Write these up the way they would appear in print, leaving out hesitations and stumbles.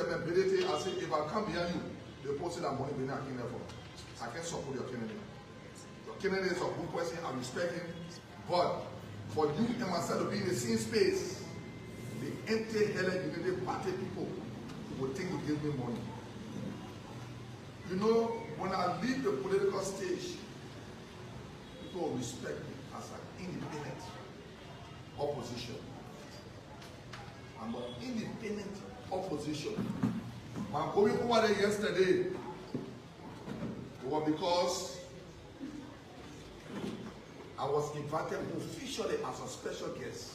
the ability, I say, if I come behind you, they post it, I'm money being a candidate for. I can support your candidate. Your candidate is a good person, I respect him. But for you and myself to be in the same space, the empty-headed United Party people will think you give me money. You know, when I leave the political stage, people will respect me as an independent opposition. I'm an independent opposition. My going over there yesterday was because I was invited officially as a special guest.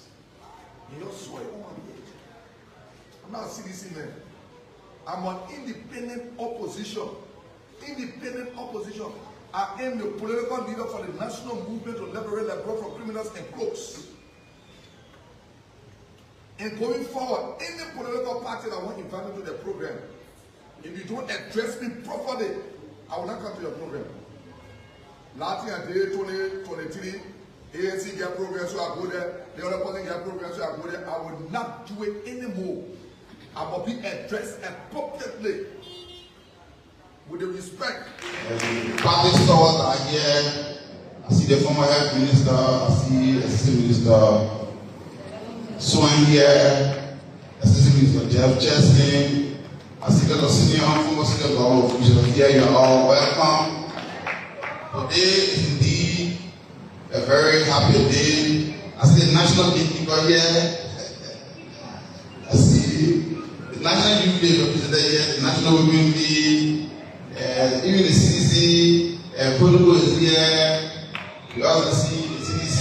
You just saw it on my page. I'm not a CDC man. I'm an independent opposition. Independent opposition. I am the political leader for the national movement to liberate the world from criminals and crooks. And going forward, any political party that won't invite me to the program, if you don't address me properly, I will not come to your program. Last year, 2023, ANC get program, so I go there. The other person get program, so I go there. I will not do it anymore. I will be addressed appropriately with the respect. Party stores are here. I see the former health minister, I see the assistant minister Swan here, assistant minister Jeff Chesney. I see the senior former senior government officials here. You are all welcome. Today is indeed a very happy day. I see the national gatekeeper here. I see the national youth day represented here, the national women league, even the CDC protocol is here. We also see the CDC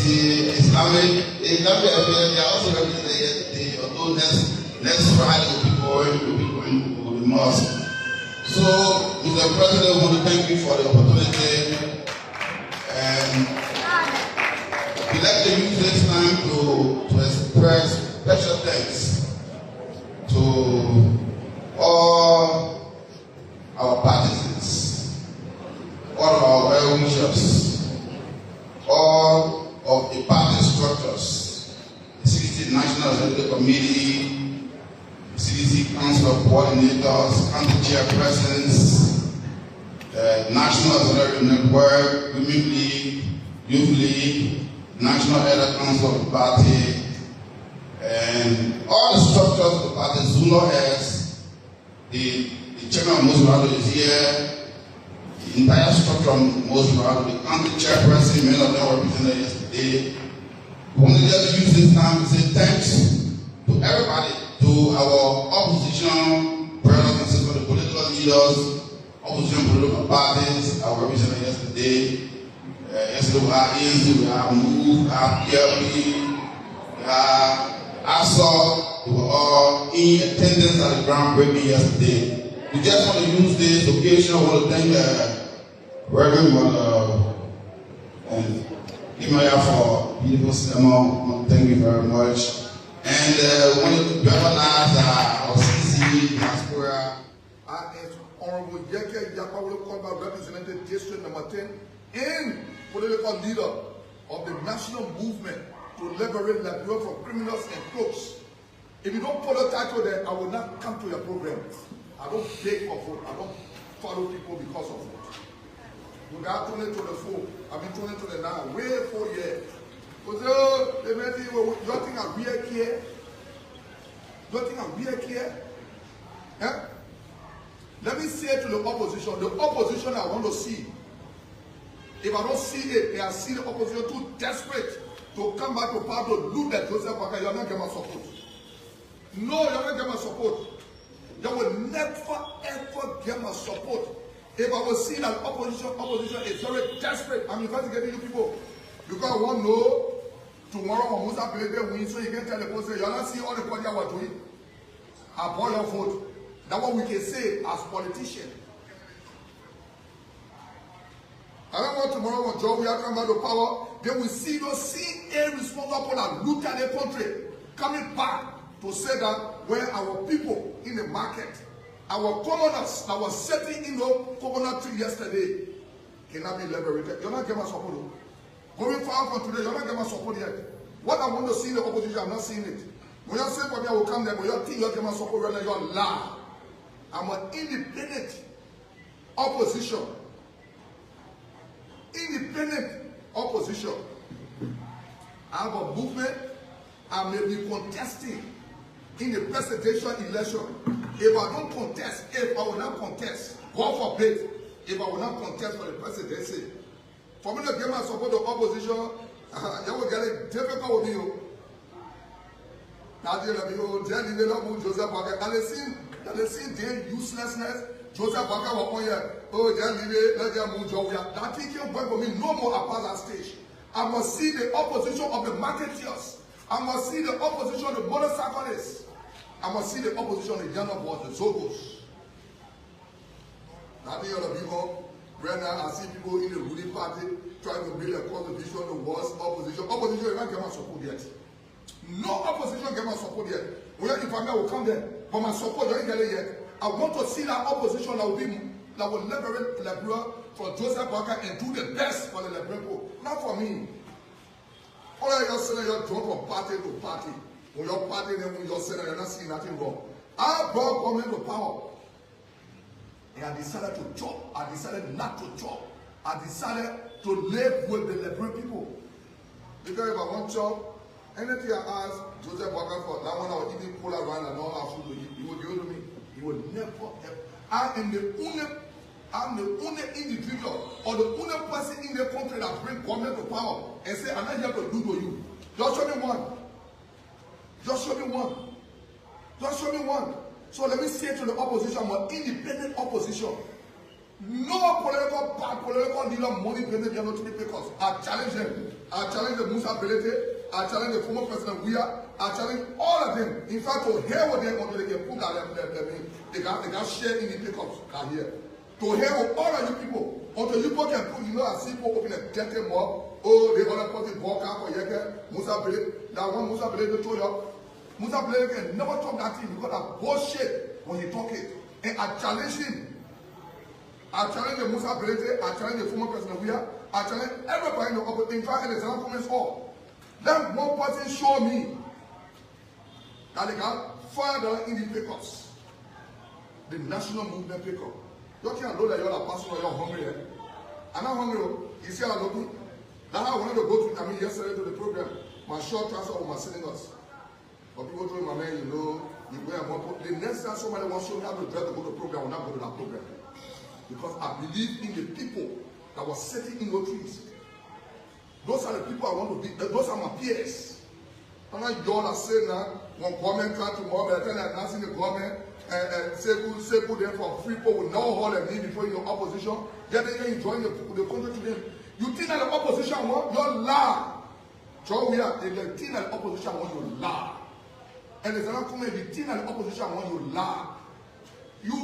Islamic affairs. They are also represented here today. Although next Friday will be going to the mosque. So, Mr. President, I want to thank you for the opportunity. And we'd like to use this time to express special thanks to all our partisans, all our well-wishers, all of the party structures, the CDC National Executive Committee, the CDC Council of Coordinators, Council Chairpersons, National Executive Network, Women League, Youth League, National Elder Council of the party, and all the structures of the party. Zuno has the chairman of Mosrado is here, the entire structure of Mosrado, the country chairperson, many of them were represented yesterday. We want to just use this time to say thanks to everybody, to our opposition brothers and sisters, the political leaders, opposition political parties. I was represented yesterday. Yesterday we had ANC, we had MOVE, we had PLP, we had ASO. They were all in attendance at the groundbreaking yesterday. We just want to use this occasion. I want to thank Reverend Mother and Imaya for beautiful sermon. Thank you very much. And we want to recognize our CC diaspora. Honorable Yeke Yapa will come back represented District Number 10 and political leader of the national movement to liberate Liberia from criminals and crooks. If you don't put a title there, I will not come to your program. I don't beg for vote. I don't follow people because of vote. You got 2024, I've been 2029, way 4 years. Because they made it, you think I really care? You think I really care? Yeah? Let me say to the opposition I want to see. If I don't see it, I see the opposition too desperate to come back to power to loot that Joseph Parker. You're not getting my support. No, you're not getting my support. You will never ever get my support. If I will see that opposition is very desperate, I'm investigating you people. Because I want to know tomorrow when Musa Pelebe wins, so you can tell the person, you're not seeing all the party I was doing. I bought your vote. That's what we can say as politicians. I don't want tomorrow when Joe we are coming back to power, they will see those same irresponsible that loot at the country coming back to say that where our people in the market, our commoners that were sitting in the coconut tree yesterday cannot be liberated. You're not getting my support. Going far from today, you're not getting my support yet. What I want to see in the opposition, I'm not seeing it. When you say for me, I will come there, but you think you're getting my support right now, you're lying. I'm an independent opposition. Independent opposition. I have a movement. I may be contesting in the presidential election. If I don't contest, if I will not contest, God forbid, if I will not contest for the presidency, for me to get my support to opposition, you will get it difficult with you. Now, Joseph Walker, and they see their uselessness. Joseph Walker was on here. Oh, let them move. That thing can't work for me no more apart that stage. I must see the opposition of the marketeers. I must see the opposition of the motorcyclists. I must see the opposition of the young boys, the Zogos. Now, the other people, right now, I see people in the ruling party trying to build a constitution, the worst opposition. Opposition, you can't get my support yet. No opposition get my support yet. Well, if I will come there, but my support don't get it yet. I want to see that opposition that will liberate Liberia from Joseph Walker and do the best for the Liberian people. Not for me. All of you saying you're drunk from party to party. When you're partying and when you're saying you're not seeing nothing wrong. I brought government to power. And I decided to chop. I decided not to chop. I decided to live with the Liberian people. Because if I want chop, anything I ask Joseph Walker for, that one I would even pull around and know how food to eat. He would give it to me. He would never ever. I'm the only individual or the only person in the country that brings government to power and say, I'm not here to do to you. Just show me one. Just show me one. Just show me one. So let me say to the opposition, I'm an independent opposition. No political leader money president they are not to pay us. I challenge them. I challenge the Musa Belete. I challenge the former president Weah. I challenge all of them. In fact, to hear what they want to get put out they can share in the pickups are here. To hear what all of you people, until you people can put, you know, I see people open a dirty mob. Oh, they want to put it walk out for Yeke, Musa Belete. That one Musa Belete told you. Musa Belete can never talk that thing because of bullshit when he talk it. And I challenge him. I challenge the Musa Belete, I challenge the former president Weah, I challenge everybody in the upper thing, try and the Zana comments all. Let one person show me that they got $5 in the pickups. The national movement pickup. You can't know that you're a person or you're hungry. Eh? I'm not hungry. You see how I'm looking? That's how I wanted to go to yesterday to the program. My short transfer was my sitting us. But people told my man, you know, you go and one. The next time somebody wants to show me how to drive to go to the program, I will not go to that program. Because I believe in the people that were sitting in those trees. Those are the people I want to be. Those are my peers. I'm not y'all are saying now, when government come tomorrow, by the time they're announcing the government, say put them for free people will know all of me before you're opposition. Get there and join the country to them. You think that the opposition want, you're lie. So we are, the thing that the opposition want, you lie. And there's another comment, the thing that the opposition want, you lie. You,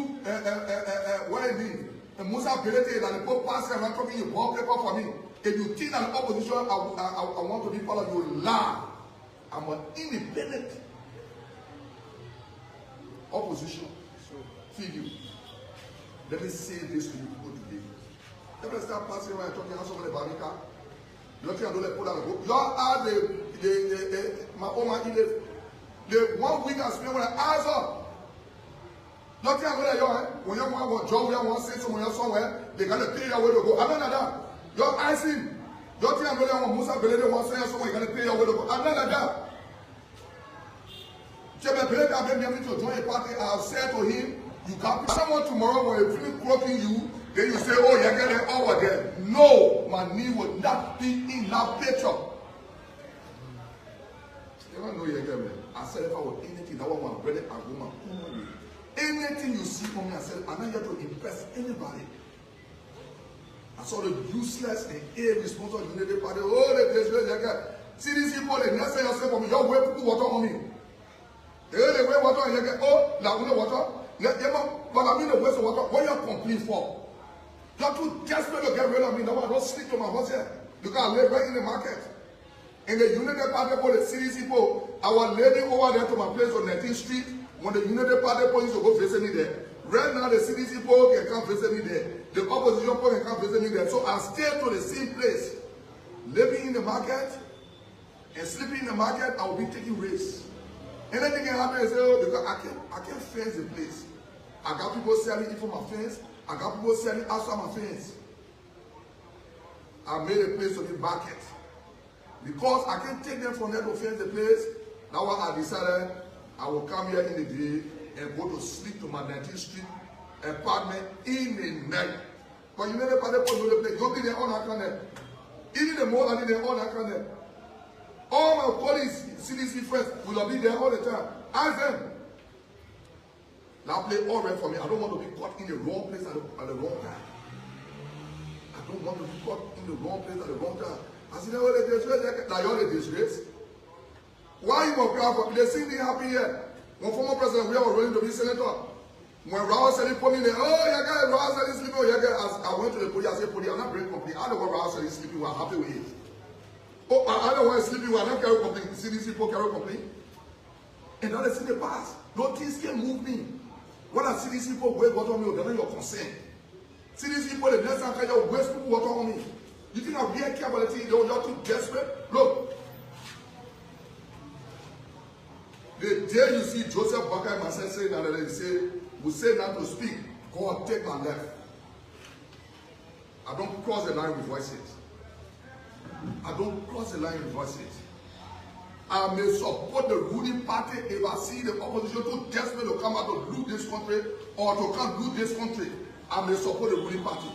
what I mean? And Musa Belete that the Pope pastor and I'm talking you wallpaper for me. If you think that the opposition I want to be part of, you lie. I'm an independent opposition. So feed you. Let me say this to you people today. Let me start passing around talking about somebody about Nika. You don't think I don't let put out a book. Y'all are my own the 1 week I spent when I eyes up. Not here when you want to job, you want to say somewhere, they got to pay your way to go. I'm not like that. You're icing. Don't think I'm going to Musa Belede want to say somewhere, you got to pay your way to go. I'm not like that. Jebe Belede, I've been to join a party. I've said to him, you can't pick someone tomorrow when they finish clothing you, then you say, oh, you're getting over there. No, my knee will not be in that picture. You don't know you're getting it. I said if I was anything, that one brother and woman. Anything you see from me, I said, I'm not here to impress anybody. I saw the useless and irresponsible unity party. Oh, the place where they get. See these people, they never say yourself for me. You're way to water on me. They way water and you get, oh, now we water. But I mean the waste of water. What are you complaining for? You're too desperate to get rid of me. No, I don't sleep to my horse here. You can live right in the market. In the unity party, the CDC people, I was leading over there to my place on 19th Street. When the Unity Party police will go visit me there. Right now, the CDC people can come visit me there. The opposition people can come visit me there. So I stay to the same place. Living in the market and sleeping in the market, I will be taking risks. Anything can happen, I say, oh, because I can't fence the place. I got people selling in front of my fence. I got people selling outside my fence. I made a place to be market. Because I can't take them from there to fence the place, that's why I decided I will come here in the day and go to sleep to my 19th Street apartment in the night. But you never put the place. You'll be there all that kind of. Even the more than there all that kind of. All my police, CDC friends will be there all the time. Ask them. Now play all right for me. I don't want to be caught in the wrong place at the wrong time. I don't want to be caught in the wrong place at the wrong time. I said, well, the disgrace, now you're the disgrace. Why you were proud for me? They see me happy here. When former president, we were running to be senator. When Raul said he put me there, oh, yeah, guys, Raul said he's sleeping. Yeah, guys, I went to the police, I said, police, I'm not bringing complaint. I don't want Raul said he's sleeping, we're happy with it. Oh, I don't want sleeping, we're not carrying complaint. CDC people carry complaint. And now they see the past. No things can move me. What are CDC people waste water on me? They're not your concern. CDC people, the next time you waste people water on me. You think I really care about the thing? You're too desperate? Look. The day you see Joseph Baka and myself saying that, they say, we say not to speak, God take my left. I don't cross the line with voices. I don't cross the line with voices. I may support the ruling party if I see the opposition too desperate to come out to loot this country or to come loot this country. I may support the ruling party.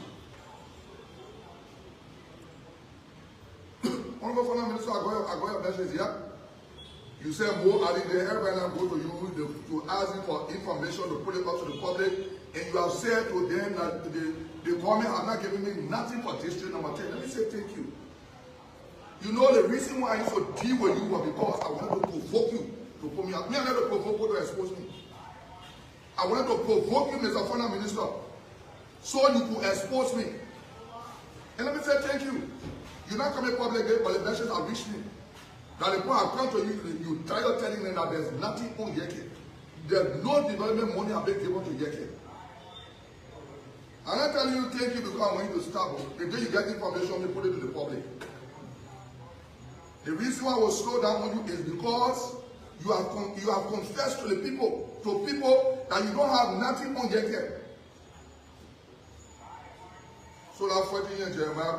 Honorable Finance Minister, I got your message here. You say more Ali there, everybody now go to you to ask you for information to put it up to the public, and you have said to them that the government have not given me nothing for district number 10. Let me say thank you. You know the reason why I used to deal with you was because I wanted to provoke you to put me out. Me, I never provoke you to expose me. I wanted to provoke you, Mr. Finance Minister, so you could expose me. And let me say thank you. You're not coming public there, but the message have reached me. That the point I've come to you, you try to telling them that there's nothing on Yeke. There's no development money have been given to Yeke. And I tell you, thank you because I want you to stop. The day you get information, you put it to the public. The reason why I will slow down on you is because you have confessed to the people, that you don't have nothing on Yeke. So that 14 years, Jeremiah,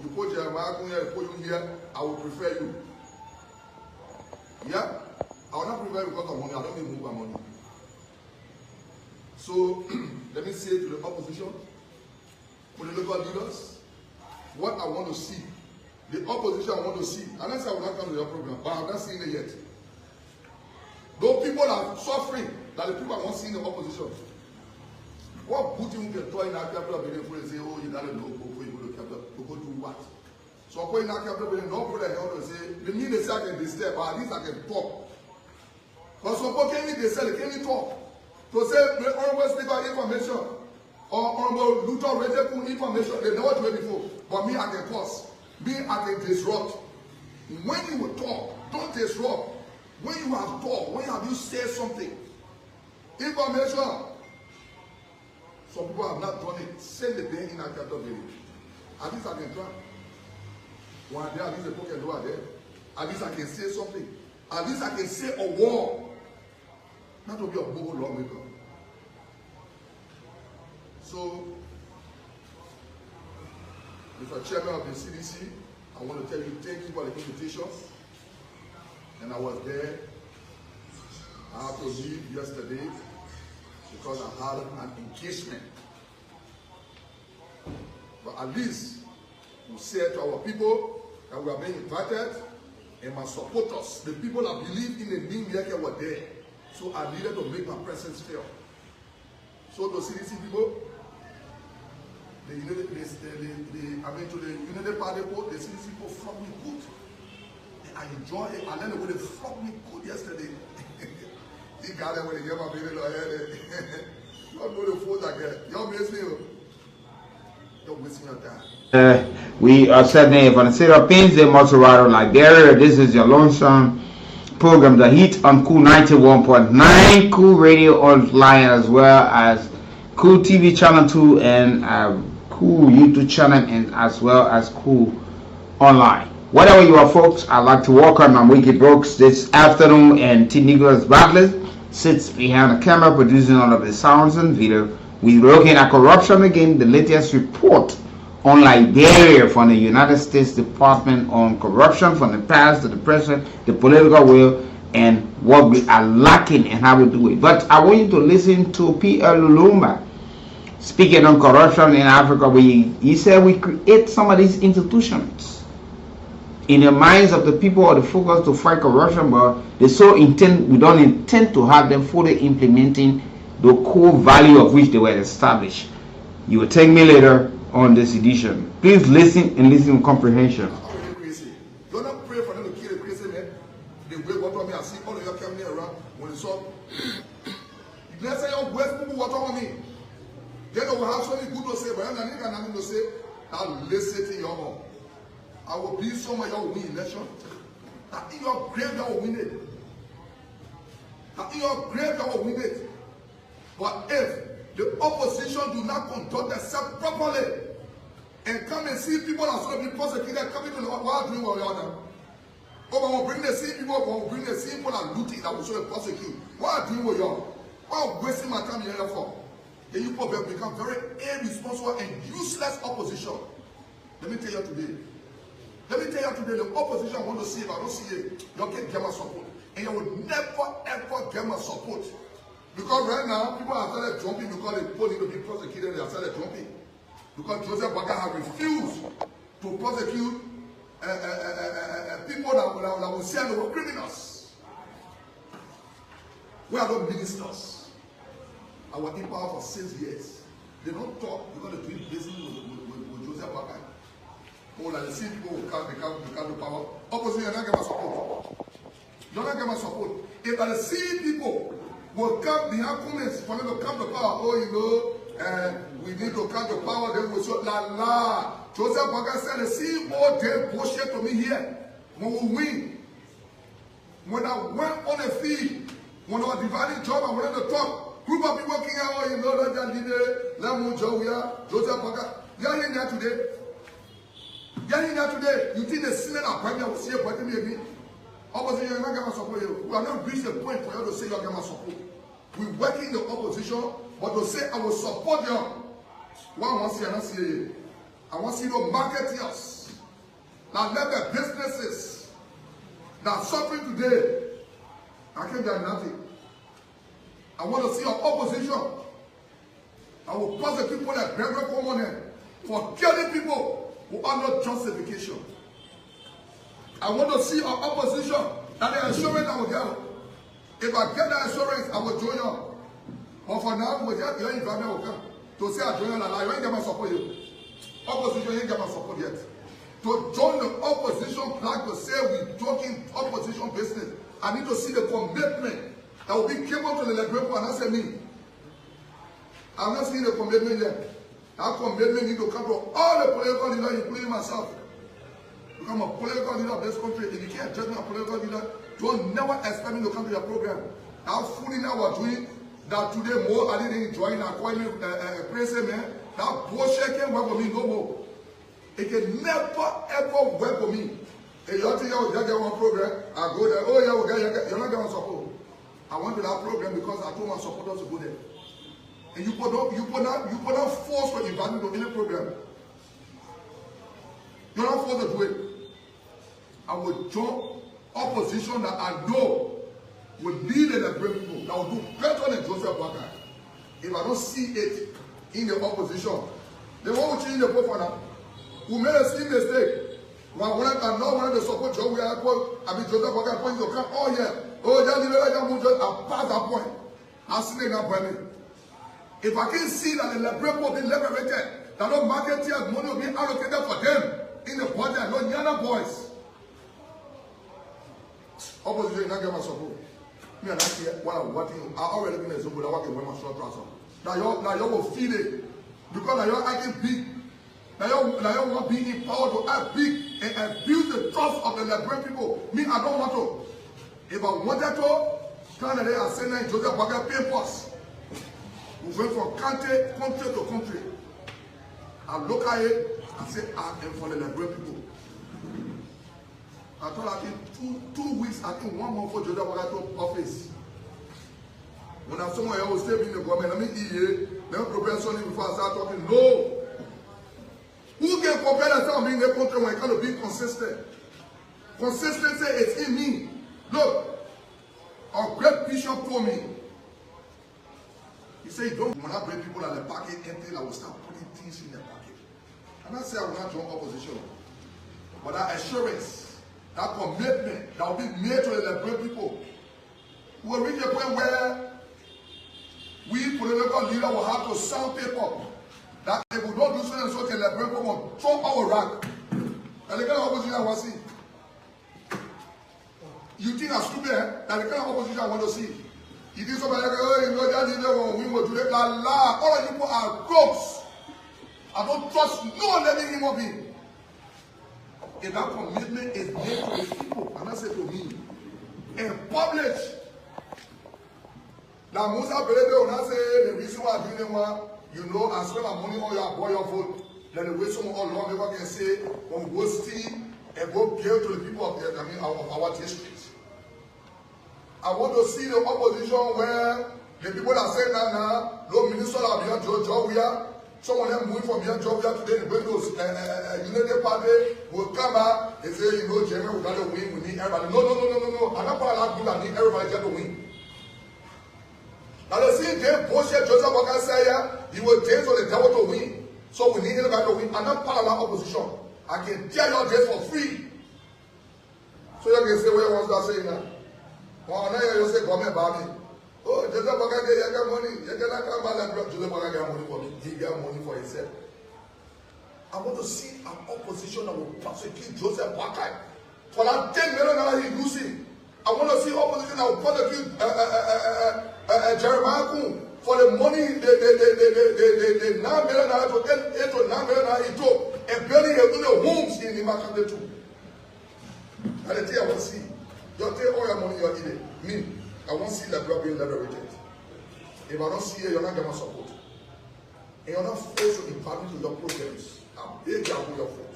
you put Jeremiah here, put you here, I will prefer you. Yeah? I will not prefer you because of money. I don't need move my money. So, let me say to the opposition, political leaders, what I want to see, the opposition I want to see, unless I will not come to your program, but I have not seen it yet. Those people are suffering, that the people I want to see in the opposition. What good you can throw in our capital building for and say, oh, you got to go before you go to capital, to go do what? So I go in our capital building, don't put a hell and say, the mean they say I can disturb, but at least I can talk. But so can they say, can you talk? To say, the honorable speaker information, or honorable Luther rated information, they never do it before. But me, I can cause. Me, I can disrupt. When you will talk, don't disrupt. When you have talked, when have you said something? Information. Some people have not done it. Send the day in our capital building. At least I can try. One day, at least the people can do it there. At least I can say something. At least I can say a word. Not to be a bold lawmaker. So, Mr. Chairman of the CDC, I want to tell you thank you for the invitation. And I was there. I had to leave yesterday because I had an engagement. But at least we said to our people that we are being invited and my supporters, the people that believe in the name Yeke were there. So I needed to make my presence felt. So to CDC people, to the United Party people, the CDC people flogged me good. And I enjoyed it. And then they flogged me good yesterday. The guy that when they gave my baby lawyer, you don't know the food again. You're missing. You're wasting your time. We are sending from the city of Pins, the Motorado, Liberia. This is your lonesome program, The Heat on Cool 91.9, Cool Radio Online, as well as Cool TV Channel 2 and Cool YouTube channel, and as well as Cool Online. Whatever you are, folks, I'd like to welcome Weekie Brooks this afternoon and T. Nicholas Bartlett sits behind the camera producing all of the sounds and video. We're looking at corruption again, the latest report on Liberia from the United States Department on corruption from the past to the present, the political will, and what we are lacking and how we do it. But I want you to listen to P.L. Lumumba speaking on corruption in Africa. He said we create some of these institutions in the minds of the people or the focus to fight corruption, but we don't intend to have them fully implementing the core value of which they were established. You will thank me later on this edition. Please listen and listen with comprehension. Do not pray for them to kill a crazy man. They wait what on me. I see all of you coming around when it's up. Let's say your West people what on me. Then they will have something good to say, but I'm not nothing to say. I'll listen to your mom. I will be somewhere you will win election. That in your grave you will win it. That in your grave you will win it. But if the opposition do not conduct themselves properly and come and see people that are being prosecuted coming to the world doing what we are now. Oh, when we bring the same people, when we bring the same people that looting that will show the prosecute. What are doing what you are? Why are wasting my time here for? Then you people become very irresponsible and useless opposition. Let me tell you today. The opposition want to see if I don't see it, you can get my support. And you will never ever get my support. Because right now, people are started jumping because they told to be prosecuted, they are started jumping. Because Joseph Baka has refused to prosecute people that will say they were criminals. We are not ministers. Our in power for 6 years. They don't talk because they're doing business with Joseph Baka. Oh, like the same people who can't do power. Opposition, you're not getting my support. You're not getting my support. If the same people will come behind comments for them to come to power. Oh, you know, we need to come to power. Then we'll show la. Joseph Baka said the same old damn bullshit to me here. When we win, when I went on the field, when I was dividing job, I went to talk. Group of people came out. Oh, you know that they did Lamu Jowia, Joseph Baka. They are in there today. They are in there today. You think the Senate appointment will see a point me again? Opposition, you're not going to support you. We have not reached the point for you to say you're going to support. We work in the opposition, but to say I will support you. One wants to see you. I want to see the marketeers. Now let the businesses that are suffering today. I can't get nothing. I want to see your opposition. I will prosecute people like Reverend Common for killing people who are not justification. I want to see our opposition and the assurance I will get. If I get the assurance, I will join you. But for now, we get your environment will come. To say I join you, I ain't get my support you. Opposition ain't get my support yet. To join the opposition flag to say we're talking opposition business, I need to see the commitment that will be capable to the liberal and answer me. I'm not seeing the commitment yet. That commitment need to come to all the political leaders, including myself. Become a political leader of this country. If you can't judge me a political leader, don't never expect me to come to your program. How fully now we're doing that today more I didn't join a appointment praise man. That bullshit can't work for me no more. It can never ever work for me. If you think you get one program, I go there, oh yeah, you're not getting support. I went to that program because I told my supporters to go there. And you put not force to invite me to any program. You're not forced to do it. I will join opposition that I know will lead the liberal people that will do better than Joseph Baka. If I don't see it in the opposition, then what will change the pope for now? We made a silly mistake. I'm not wanting to support Joe. I mean Joseph Baka point to come. Oh yeah, oh yeah, I pass that point. I'll see that point. If I can see that the liberal people be liberated, that no marketeers money will be allocated for them in the budget, no Yana boys. Opposition not get my support. Me and I see what I'm working. I already been a support. I work in my short trouser. Now you will feel it because now you're acting big. Now you want being in power to act big and abuse the trust of the liberal people. Me, I don't want to. If I wanted to, Canada are sending Joseph Baka papers. We went from country to country. I look at it and say, I am for the liberal people. I thought I think two weeks, I think 1 month for Joseph Baka to office. When I'm somewhere else, stay in the government, let me hear, let me prepare something before I start talking. No. Who can compare themselves being a country when it comes to being consistent? Consistency is in me. Look, our great bishop told me, he said, don't, when I bring people at the pocket empty, I will start putting things in their pocket. And I say I will not join opposition. But that assurance, that commitment that will be made to the liberal people, will reach a point where we political leaders will have to sound paper that if we don't do so and so, the liberal people will throw our rack. And the kind of opposition I want to see. You think I'm stupid, eh? That the kind of opposition I want to see. You think somebody like, oh, you know, that leader will win, will do it, la la. All of you people are crooks. I don't trust no living human being. If that commitment is made to the people, and I say to me, and published, now Musa Belebe when I say the reason why I doing one, you know, I spend my money on your boy your vote. Then the way someone all along never can say when we go see and go give to the people of the, of our district. I want to see the opposition where the people that say now, no minister are beyond Georgia. Some of them moving from beyond Georgia today. The Windows United Party will come out and say, you know, Jeremy, we got to win. We need everybody. No. I'm not going to do that. I need everybody to win. Now, the same day, bullshit Joseph Walker say, he will dance for the devil to win. So we need everybody to win. I'm not part of that opposition. I can tell your dance for free. So you can say, what you want to say now? Well, now you say, come about me. Oh, Joseph Walker get money. You cannot come back and Joseph Walker get money for me. He get money for himself. I want to see an opposition that will prosecute Joseph Walker for that 10 million he's losing. I want to see opposition that will prosecute Jeremiah Kuhn for the money, the 9 million to 8 to 9 million he took and building the homes in the market too. And the thing I want to see, you take all your money you're eating. Me, I want to see the blood being liberated. If I don't see it, you're not going to support. And you're not forced to invite me to your programs. I beg you, your fault.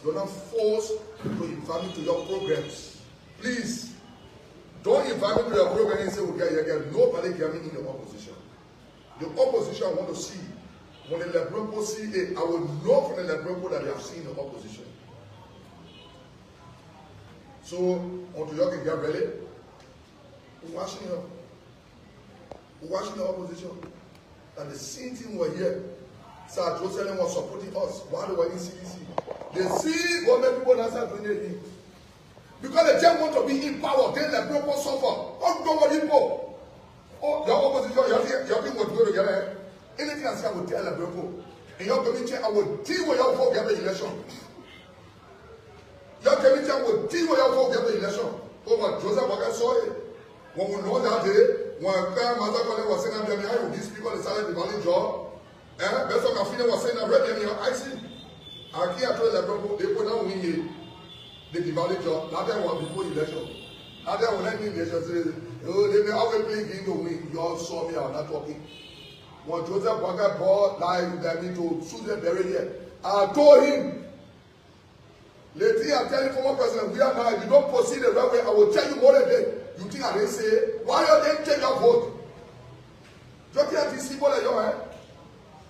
You're not forced to invite me to your programs. Please, don't invite me to your program and say, okay, nobody get me in the opposition. The opposition I want to see, when the Lebronco see it, I will know from the Lebronco that they have seen the opposition. So, until you can get ready, we're watching you. We're watching the opposition. And the same thing we're here. Sir Jerusalem was supporting us while they were in CDC. They see government people that are doing it. Because they just want to be in power, then the people suffer. Oh, nobody people. Oh, the opposition, you think what to go together. Anything I say, I will tell the people. In your community, I will deal with your folk every election. Your community, I will deal with your folk every election. Oh, but Joseph Walker saw it. When we know that day, when Master Colin was saying, I'm these people decided to value job. Best of Kafina was saying, I read them in your eyes. I can't tell the people, they put down wing the divided job. That time was before election. That time when I mean election, they may always play game to win. You all saw me, I was not talking. When Joseph Walker bought like that me to shoot them very here, I told him, lately I'm telling former president, we are now, if you don't proceed the right way, I will tell you more than that. You think I didn't say, why you didn't take your vote? Just can't see what I do,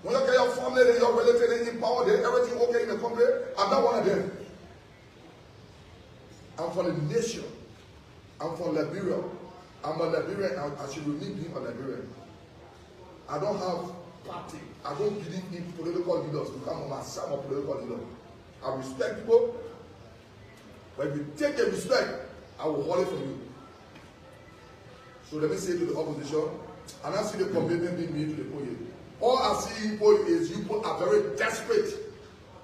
when you get your family, your relatives in power, everything okay in the country, I'm not one of them. I'm for the nation. I'm for Liberia. I'm a Liberian. I should remain being a Liberian. I don't have party. I don't believe in political leaders to come on my side of political leader. I respect people, but if you take the respect, I will hold it from you. So let me say to the opposition, and I see the commitment being made to the people. All I see is you people are very desperate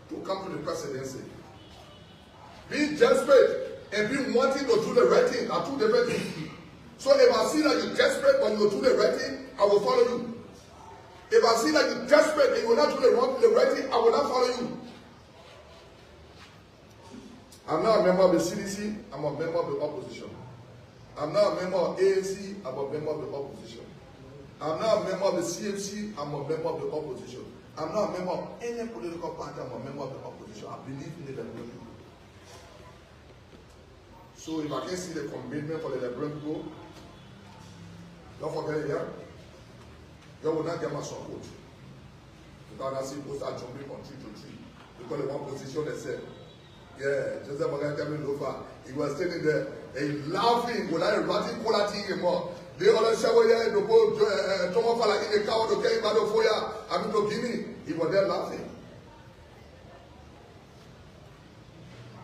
to come to the presidency. Being desperate and being wanting to do the right thing are two different things. So if I see that you're desperate but you do the right thing, I will follow you. If I see that you're desperate and you will not do the right thing, I will not follow you. I'm not a member of the CDC, I'm a member of the opposition. I'm not a member of ANC, I'm a member of the opposition. I'm not a member of the CFC, I'm a member of the opposition. I'm not a member of any political party, I'm a member of the opposition. I believe in the Liberian people. So if I can see the commitment for the Liberian people, Don't forget it, yeah? You will not get my support. Because I see people start jumping from tree to tree. Because in one position they said, yeah, Joseph Morgan coming over. He was standing there and laughing with that rotten quality anymore. They all say, well, yeah, the boat, Tomo Fala in the car, okay, but for ya, I'm to Guinea. He was there laughing.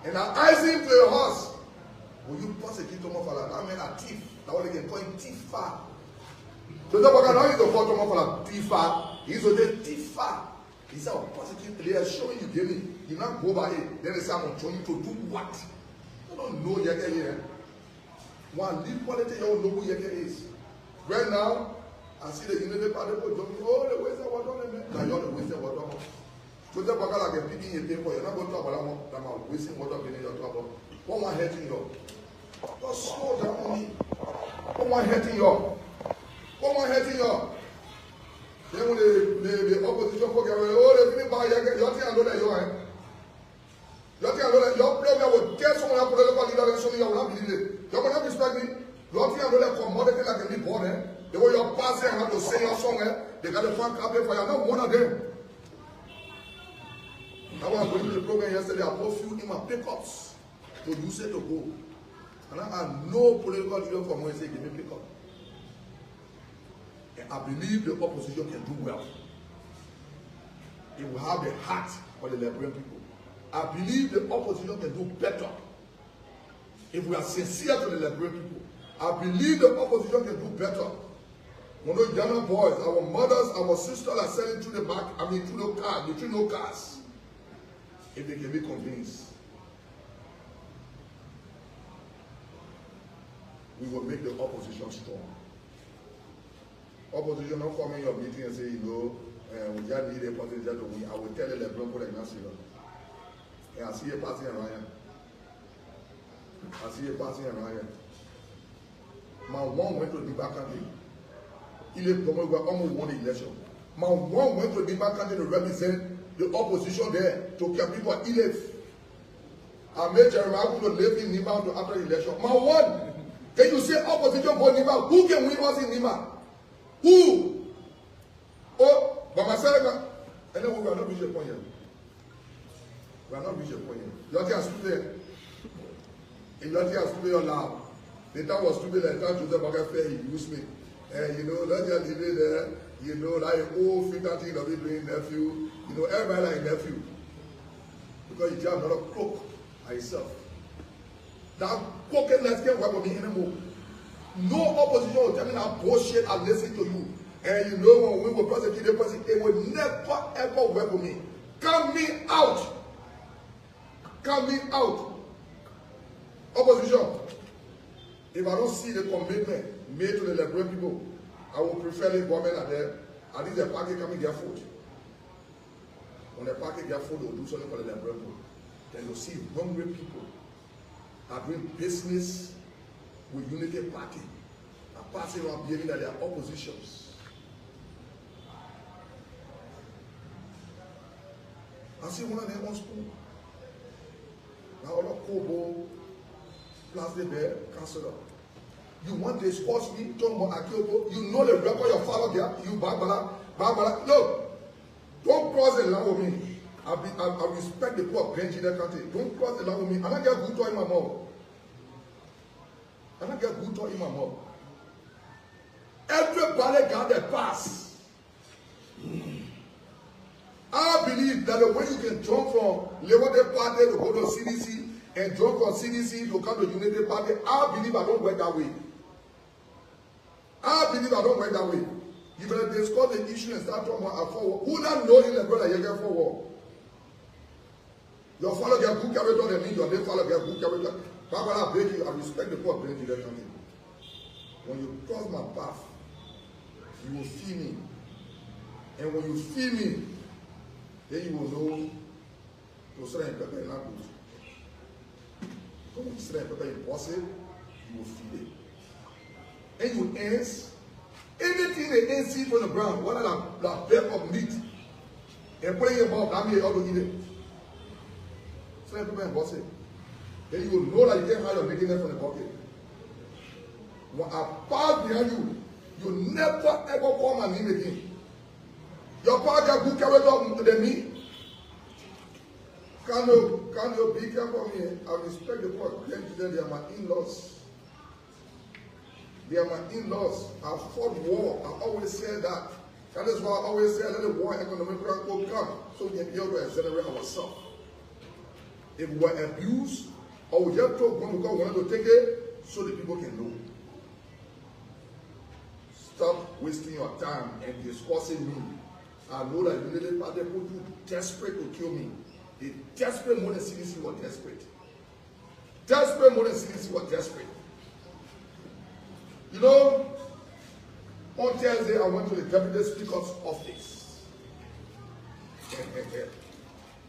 And I asked him to your horse, will you prosecute Tomo Fala? I mean, a thief. Now they can call him Tifa. Joseph Morgan, now he's the call Tomo Fala Tifa. He's a Tifa. He said, oh, prosecute, they are showing you Guinea. You not go by it. Then they say, I'm trying to do what? You don't know yet here. One lead quality, you don't know who yet is. Right now, I see the United Party people jumping, oh, the waste of water. Now you're the waste of water. So the Bagala can pick in your paper, you're not going to talk about them wasting water in your trouble. One more hurting you. Just slow down on me. One more hurting you. One more hurting you. Then when the opposition forget, oh, they finish by your thing and know that you are. Your thing and know that your problem will get someone else political leader and show me you will not believe it. You're going to respect me. Your thing and know that commodity like a big born, eh? The way you're passing and have to sing your song, eh? They got a fan campaign for you. I'm not one of them. I was going to the program yesterday. I bought few in my pickups to use it to go. And I had no political leader from where say, give me pickup. I believe the opposition can do well. It will have the heart for the Liberian people. I believe the opposition can do better if we are sincere to the Liberian people. I believe the opposition can do better. When those younger boys, our mothers, our sisters are selling through the back, through the car, between no cars. If they can be convinced, we will make the opposition strong. Opposition don't come in your meeting and say, we just need a position to win. I will tell the Lebron put a nasty one. And I see a passing around. I see a passing around. My one went to the back country. He almost won the election. My one went to the back country to represent the opposition there to keep people elect. I made Jeremiah to live in Nima to after the election. My one, can you say opposition for Nima? Who can win us in Nima? Who? Oh, but myself, and then we are not reaching a point here. We are not reaching a point here. Your thing is stupid. And your thing is stupid loud. The time was stupid, like that Joseph Bagafe, he used me. Let's just leave it there. Like old figure thing of it doing nephew. Everybody like nephew. Because you have another crook by yourself. That crookedness can't work with me anymore. No opposition will tell me that bullshit and listen to you. And when we will prosecute the person, it will never ever work with me. Count me out. Count me out. Opposition. If I don't see the commitment made to the Liberian people, I will prefer the government are there. At least the party coming their food. When the party their food, they will do something for the Liberian people. Then you'll see hungry people are doing business with Unity Party and passing around behaving that they are oppositions. I see one of them on school. Now all of Kobo, plastic bear, councillor. You want to expose me, Tomo Akiobo, you know the record your father there, you Barbara. No, don't cross the line with me. I respect the poor Benji in that country. Don't cross the line with me. And I get good to in my mouth. And I get good to in my mouth. Everybody got their pass. I believe that the way you can jump from Labour Party to go to CDC and jump from CDC to come to Unity Party, I believe I don't work that way. I believe I don't work that way. You better discuss the issue and start talking about forward. Who not know in the brother you get forward? Your father get good character than me, your name father get good character. Papa, I beg you, I respect the poor brain direction. When you cross my path, you will feel me. And when you feel me, then you will know to say and pepper not good. When you say and pepper impossible, you will feel it. And you ants, anything they ants see from the ground, whether that bag of meat, and put it in your mouth, that means you ought to eat it. Say and pepper impossible. Then you will know that you can't hide your making it from the pocket. When I pass behind you, You never ever call my name again. Your father who carried up than me. Can you be careful of me? I respect the court. They are my in-laws. They are my in-laws. I fought war. I always say that. That is why I always say let the war economic will come. So we can be able to accelerate ourselves. If we were abused, or we just told one because we wanted to take it, so the people can know. Stop wasting your time and discussing me. I know that you really are desperate to kill me. They desperate more than CDC were desperate. Desperate more than CDC were desperate. You know, on Thursday I went to the Deputy Speaker's office.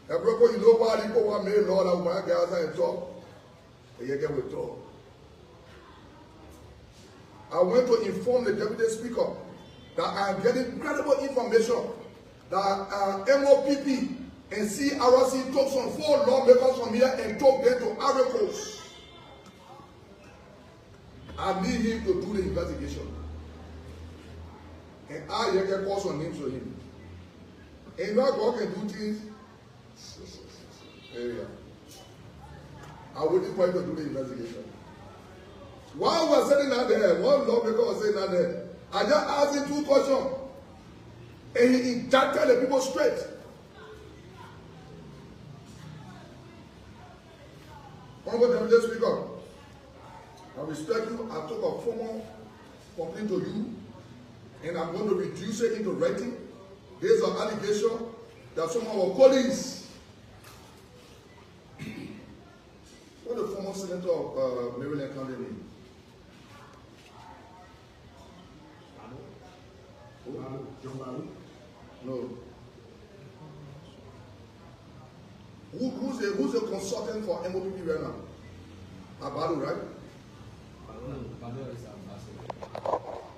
Everybody, you know why people want me, Lord, I want to get outside and talk. And you get with talk. I went to inform the Deputy Speaker that I am getting incredible information that MOPP and CRC took some 4 lawmakers from here and took them to Ivory Coast. I need him to do the investigation. And I can call some names to him. And now God can do things. There you are. I'm waiting for him to do the investigation. While we were sitting down there, one lawmaker was sitting down there. I just asked him 2 questions. And he indicted the people straight. Honorable Deputy Speaker, I respect you. I took a formal complaint to you, and I'm going to reduce it into writing. There's an allegation that some of our colleagues, what the former senator of Maryland County name? No. Who's a consultant for MOPP right now? Abadu, right?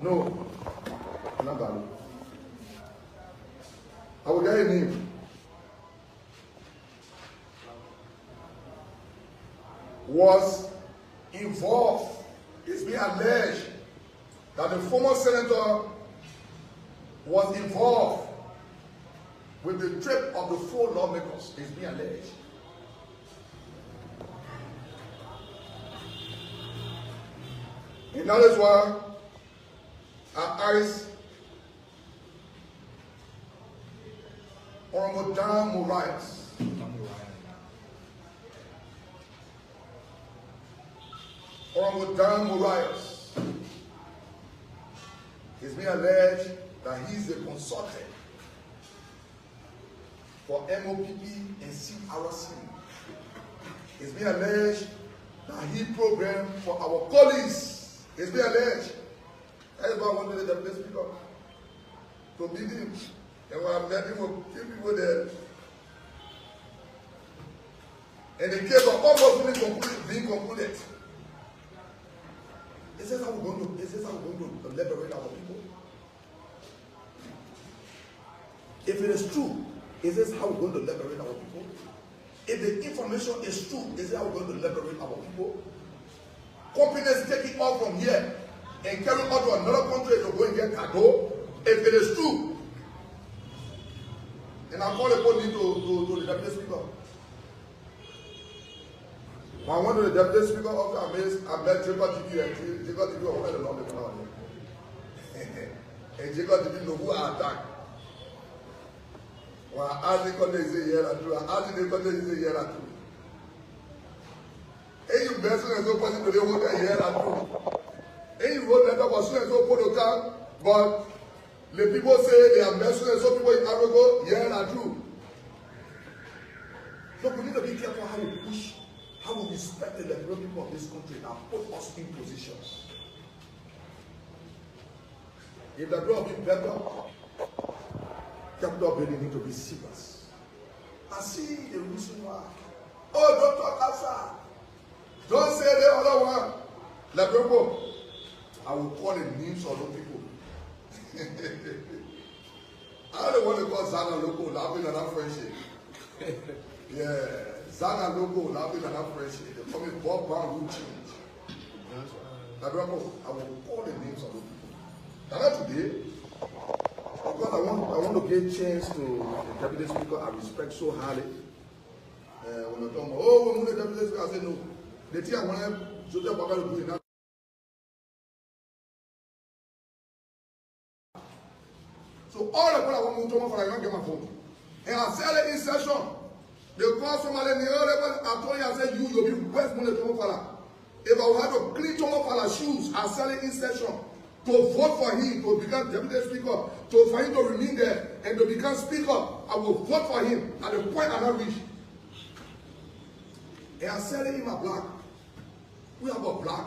No, not Abadu. I will get a name. Was involved. It's been alleged that the former senator was involved with the trip of the 4 lawmakers. It's been alleged. And that is why I asked Honorable Dan Morias. Honorable Dan Morias. It's been alleged that he's the consultant for MOPP and CRC. It's been alleged that he programmed for our colleagues. It's been alleged. Everybody wanted the Deputy Speaker to meet him. And when I met him with 2 people there, and the case of almost being concluded. Is this how we're going to liberate our people? If it is true, is this how we're going to liberate our people? If the information is true, is this how we're going to liberate our people? Companies take it off from here and carry it out to another country to go and get cargo. If it is true, and I call upon you to the Deputy Speaker. When I went to the Deputy Speaker office, I met Jacob TV and Jacob TV was quite a long time. And Jacob TV know who I attacked. When I asked him, he said, yeah, that's true. I asked him, he said, yeah, that's true. And you best and so person to the water, yeah, that's true. And you wrote letter was soon and so put the car, but the people say they are messing and so people in Arago, yeah, that's true. So we need to be careful how we push, how we respect the liberal people of this country and put us in positions. If the girl be better, capital building need to be serious. I see the reason why. Oh, don't talk outside. Don't say the other one. Like people, I will call the names of those people. I don't want to call Zana Loco laughing at that friendship. Yeah, Zana Loco laughing at that friendship. They call me Bob Brown Root Change. Like people, I will call the names of those people. Not today. Because I want to give chance to the deputy speaker I respect so highly. When I talk about, oh, we want the deputy speaker, I say no. The thing I want to do is not. So all the people I want to talk about, I don't get my phone. And I said it in session. They call somebody in the other, I told you, I said, you'll be best money to Tomofala. If I would have to clean Tomofala's shoes, I said it in session. To vote for him, to become deputy speaker, for him to remain there, and to become speaker, I will vote for him at the point I not reach. And I said it in my black. We have a black.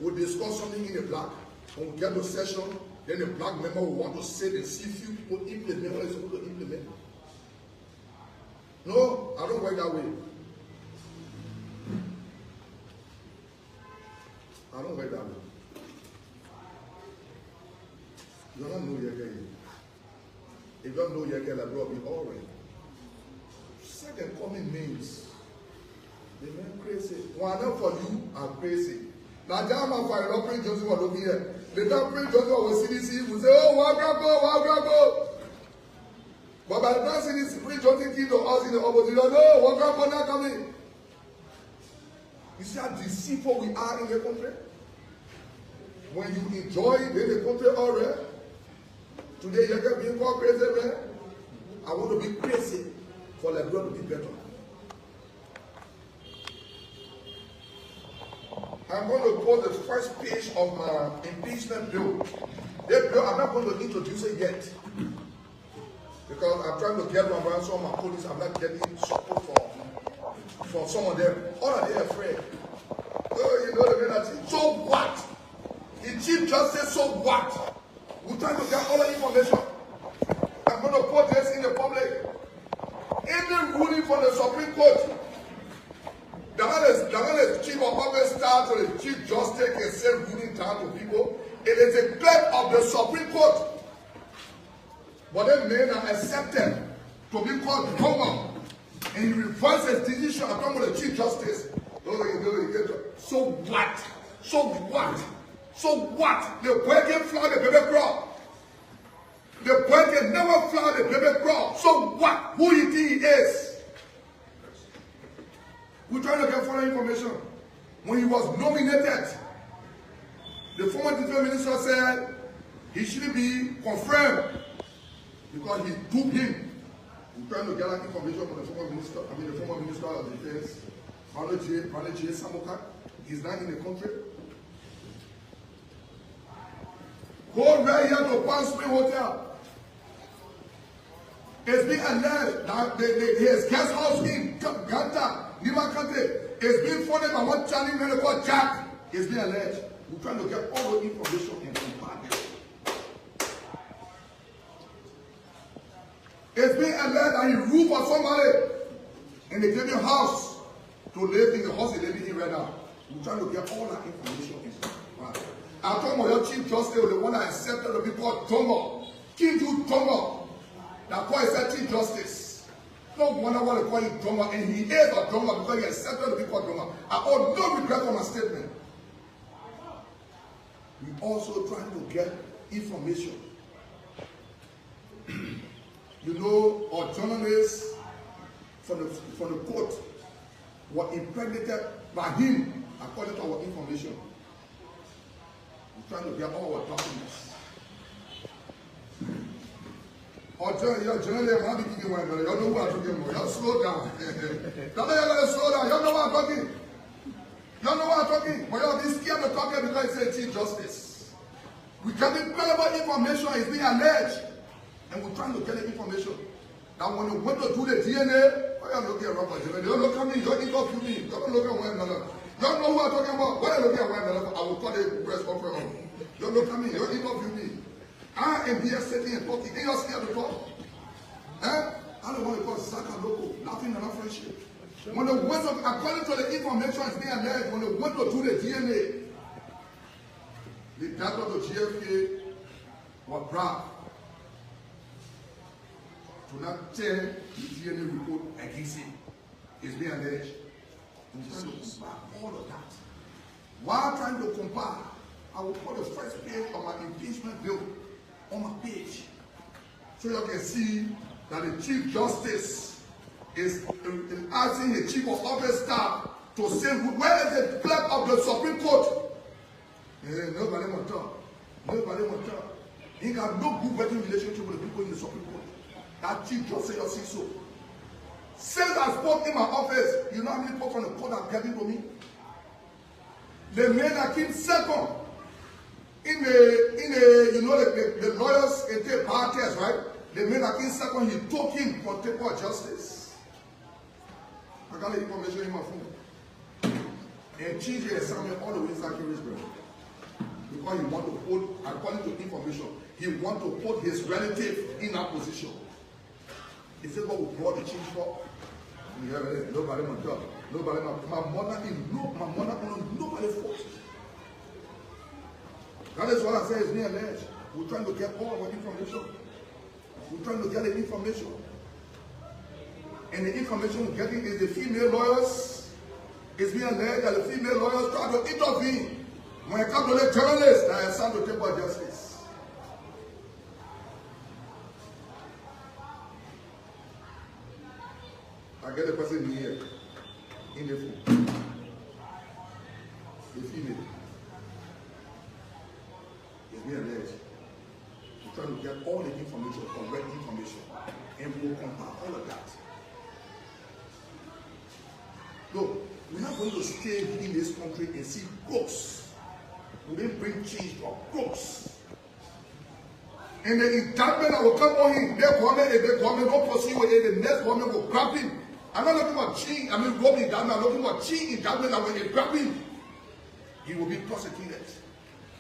We'll discuss something in the black. When we get to session, then the black member will want to sit and see few people implement what they're supposed to implement. No, I don't work that way. I don't work that way. You don't know your game. If you don't know your game, that will be all right. Second coming names. The men crazy. One for you are crazy. Now, Jama for an operating Joseph was over here. The operating Joseph was CDC will say, oh, Wagrabo. But by the time CDC bring Joseph to us in the opposition, no, Wagrabo not coming. You see how deceitful we are in the country? When you enjoy in the country already, today you can be called crazy, man. I want to be crazy for the world to be better. I'm going to quote the first page of my impeachment bill. That bill, I'm not going to introduce it yet. Because I'm trying to get one around some of my police. I'm not getting support for some of them. All are they afraid? Oh, you know the man. So what? The Chief Justice, so what? We're trying to get all the information. I'm going to put this in the public. Any ruling from the Supreme Court, the Chief of Public Staff or the Chief Justice can send ruling down to people. It is a claim of the Supreme Court. But then men are accepted to be called Tonga. And he reverses his decision along with the Chief Justice. So what? So what? So what? The boy can fly the baby crawl. The boy can never fly the baby crawl. So what? Who you think he is? We're trying to get further information. When he was nominated, the former defense minister said he shouldn't be confirmed because he took him. We're trying to get that information from the former minister, the former minister of defense, Brother J. Samoka. He's not in the country. Go right here to Palm Spring Hotel. It's been alleged that his guest house in Ganta, Lima country, is being funded by one Chinese man called Jack. It's been alleged. We're trying to get all the information and compare it. It's been alleged that he ruled for somebody and they gave him a house to live in the house he's living in right now. We're trying to get all that information and compare it. I'm talking about your Chief Justice, the one that accepted the people Tonga. King do Tonga. That boy is a Chief Justice. No wonder why they call him Tonga, and he is a Tonga because he accepted the people Tonga. I hold no regret for my statement. We also trying to get information. You know, our journalists from the court were impregnated by him according to our information. We're trying to get all our documents. Or generally, I'm not speaking one, but you know who I'm talking about. Y'all slow down. Y'all slow down. Y'all know what I'm talking. Y'all know what I'm talking. But y'all be scared to talk here because it's Chief Justice. We get incredible information. It's being alleged. And we're trying to get the information. Now, when you went to do the DNA, why are you looking at Robert? You don't look at me. You don't interview me. You don't look at one another. You don't know who I'm talking about. When I look at one another, I will call the press conference. You don't look at me. You don't interview me. I am here sitting and talking. Ain't you scared to talk? I don't want to call Saka local. Nothing and friendship. When the went to, according to the information is being alleged, when they went to do the DNA, the data of the GFK was proud to not tell the DNA report against him. It's being alleged. We're trying to compare all of that. While trying to compare, I will put the first page of my impeachment bill. on my page. So you can see that the Chief Justice is asking the Chief of Office staff to say, where is the clerk of the Supreme Court? Nobody will talk. Nobody will talk. He got no good working relationship with the people in the Supreme Court. That Chief Justice just say so. Since I spoke in my office, you know how many people from the court are getting to me? The men that came second in the you know the lawyers in the bar test, right? The man that came second, he took him for temple justice. I got the information in my phone. And change the assignment all the way inside Kingsbury. Because he want to put, according to information, he want to put his relative in that position. He said, what we brought the change for? Nobody my job. Nobody my mother nobody forced. That is what I say is being alleged. We're trying to get all our information. We're trying to get the information. And the information we're getting is the female lawyers. It's being alleged that the female lawyers try to intervene when it comes to the journalists that are assigned to temple justice. I get the person here in the phone. The female. It's being alleged. We're trying to get all the information, correct information, and we'll compare all of that. Look, we're not going to stay in this country and see crooks. We didn't bring change to our crooks. And the indictment that will come on him, their government, if the government don't proceed with it, the next government will grab him. I'm not looking for change, rope indictment, I'm looking for change indictment that when they grab him, he will be prosecuted.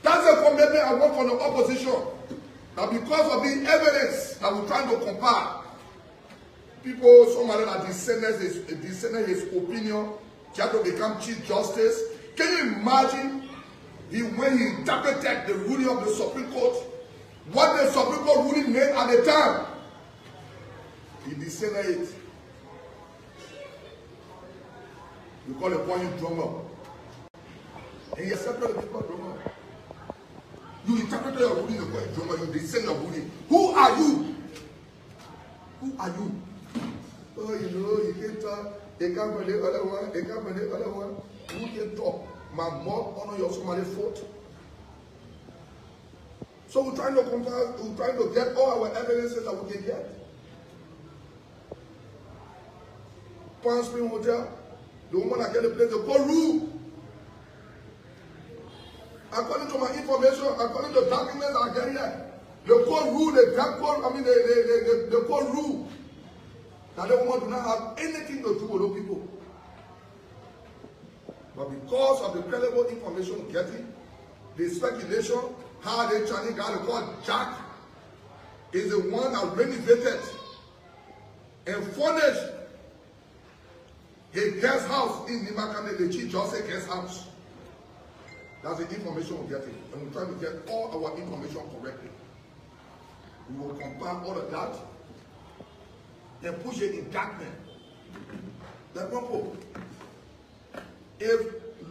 That's a commitment I want from the opposition. That because of the evidence that we're trying to compare, people, somebody that dissented his opinion, just to become Chief Justice. Can you imagine when he interpreted the ruling of the Supreme Court, what the Supreme Court ruling made at the time? He dissented it. You call a point drummer. And he accepted the people drummer. You interpreted your ruling, the point drummer, you dissent your ruling. Who are you? Who are you? Oh, you know, you can't talk. They can't bring the other one. They can't bring the other one. Who can talk? My mom honor your somebody's fault. So we're trying to compare, we're trying to get all our evidences that we can get. Palm Spring Hotel, the woman that get the place, the court rule. According to my information, according to the documents I get here, the court rule, the court rule. That the woman do not have anything to do with those people. But because of the credible information we're getting, the speculation, how they Chinese guy called Jack is the one that renovated and furnished a guest house in Nimakane, the Chief Justice guest house. That's the information we're getting. And we're trying to get all our information correctly. We will compare all of that. Then push it indictment. The people, if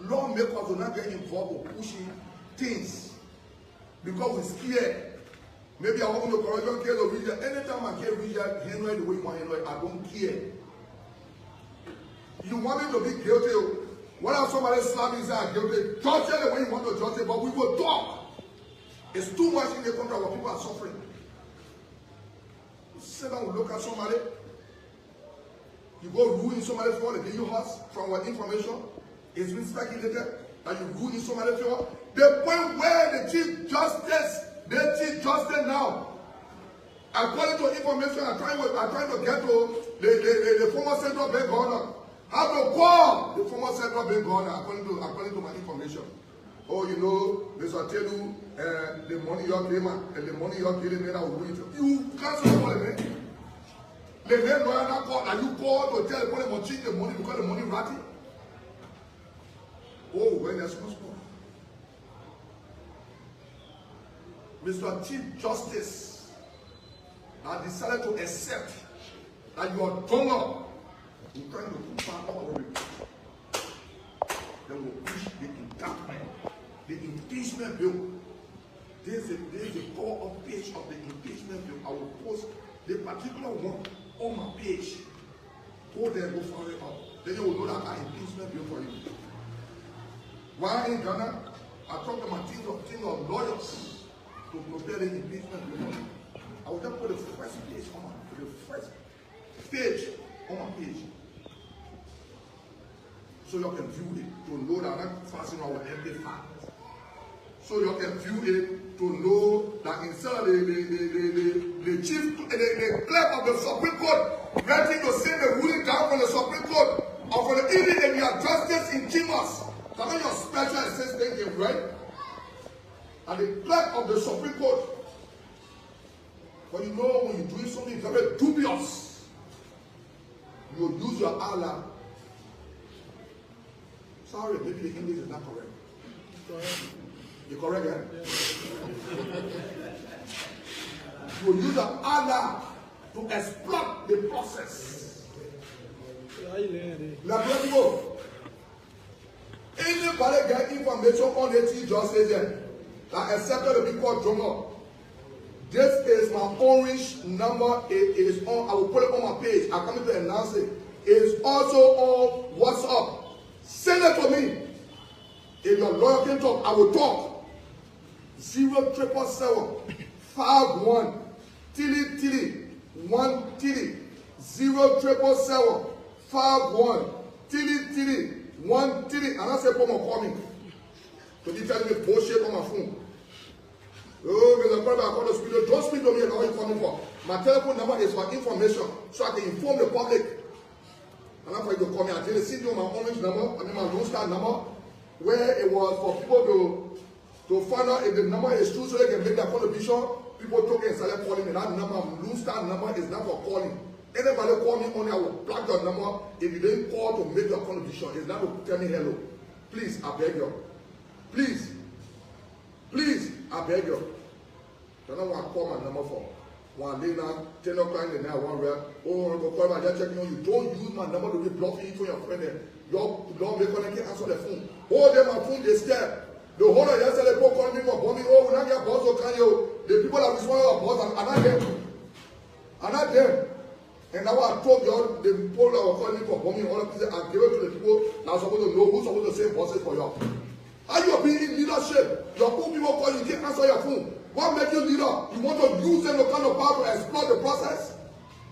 lawmakers will not get involved with pushing things because we're scared, maybe I want to correction case of region. Anytime I can reach that Henry the way you want Henry, I don't care. You want me to be guilty? What if somebody slap me and say I'm guilty? Judge it the way you want to judge it, but we will talk. It's too much in the country where people are suffering. Sit down and look at somebody. You go ruin somebody's for the you house from what information is been speculated that you ruin somebody's for. The point where the Chief Justice now, according to information I'm trying to get to the former central bank governor, how to call the former central bank governor according to my information. Oh, you know, Mr. Telu, the money you're claiming and the money you're getting, I will ruin it. You cancel the money. The man lawyer not call, and you call to tell the police to change the money because the money ratty. Oh, when there's responsible. Mr. Chief Justice has decided to accept that you are done up. You're trying to compare all of it. Then we'll push the indictment, the impeachment bill. There's a core page of the impeachment bill. I will post the particular one on my page. Go there, go follow it up. Then you will know that I impeachment bill for you. While in Ghana, I talk to my team of lawyers to prepare the impeachment bill for you. I will just put the first page on my page. So you can view it to know that I'm not fastening our empty fact. So you can view it to know that instead of the chief, the clerk of the Supreme Court ready to send the ruling down from the Supreme Court or from the evening and your justice in chambers. That is your special assistant in right? And the clerk of the Supreme Court. But you know when you're doing something very dubious, you use your Allah. Sorry, maybe the English is not correct. You correct, eh? You use the Allah to exploit the process. Anybody get information on the just agent that accepted the big court drummer. This is my orange number. It is on. I will put it on my page. I'm coming to announce it. It is also on WhatsApp. Send it to me. If your lawyer can talk, I will talk. 0777 51 33 1 3 0777 51 33 1 3. And I say, "Come on, call me." So you tell me bullshit on my phone. Oh, Mr. Brother, I call the speaker. Don't speak to me about what you're coming for. My telephone number is for information, so I can inform the public. And after you call me, I tell you, see my orange number, and then my Lone Star number, where it was for people to find out if the number is true so they can make their contribution. People took it and started calling me. That number, Lone Star number, is not for calling. Anybody call me only, I will block your number. If you didn't call to make your contribution, it's not to tell me hello. Please, I beg you. Please, I beg you. Don't know what I call my number for. One day now, 10 o'clock in the night, one rep. Oh, I'm going to call my dad checking on you. Don't use my number to be blocking you for your friend there. Your make on can answer the phone. Oh, then my phone they step. The whole of yesterday, people calling me for bombing. Oh, when I get boss, so can you? The people that respond to boss are not them. Are not them. And now I told you, the people that were calling me for bombing, all of this, I give it to the people that are supposed to know who's supposed to say bosses for you. Are you being in leadership? Your own people call you, can't answer your phone. What makes you leader? You want to use them to kind of power to exploit the process?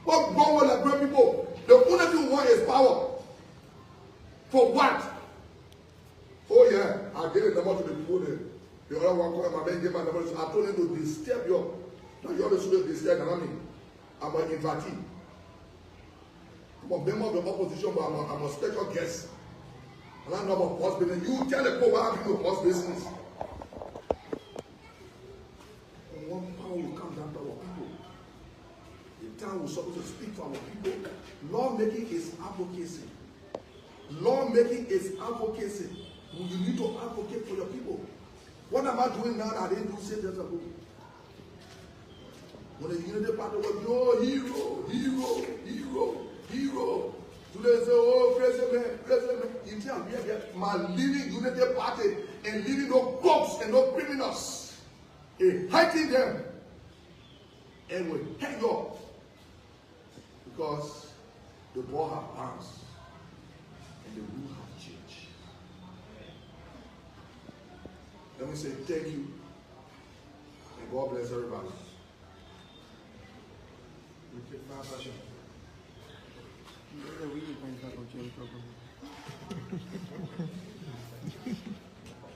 What's wrong with the great people? The only thing you want is power. For what? Oh yeah, I gave the number to the people there. The other one called my man, gave my number. I told him to disturb you. Now you always should disturb me. I'm an invitee. I'm a member of the opposition, but I'm a special guest. And I'm not a boss business. You tell the people what happened to boss business. And one power will come down to our people. The town will supposed to speak to our people. Lawmaking is advocacy. Lawmaking is advocacy. You need to advocate for your people. What am I doing now that I didn't do 6 years ago? When the unity party was, no, hero. Today they say, oh, president. You tell me, my leading unity party and leading no cops and no criminals. Hiking them and will hang up because the ball has bounced and the rules have changed. Let me say thank you and God bless everybody.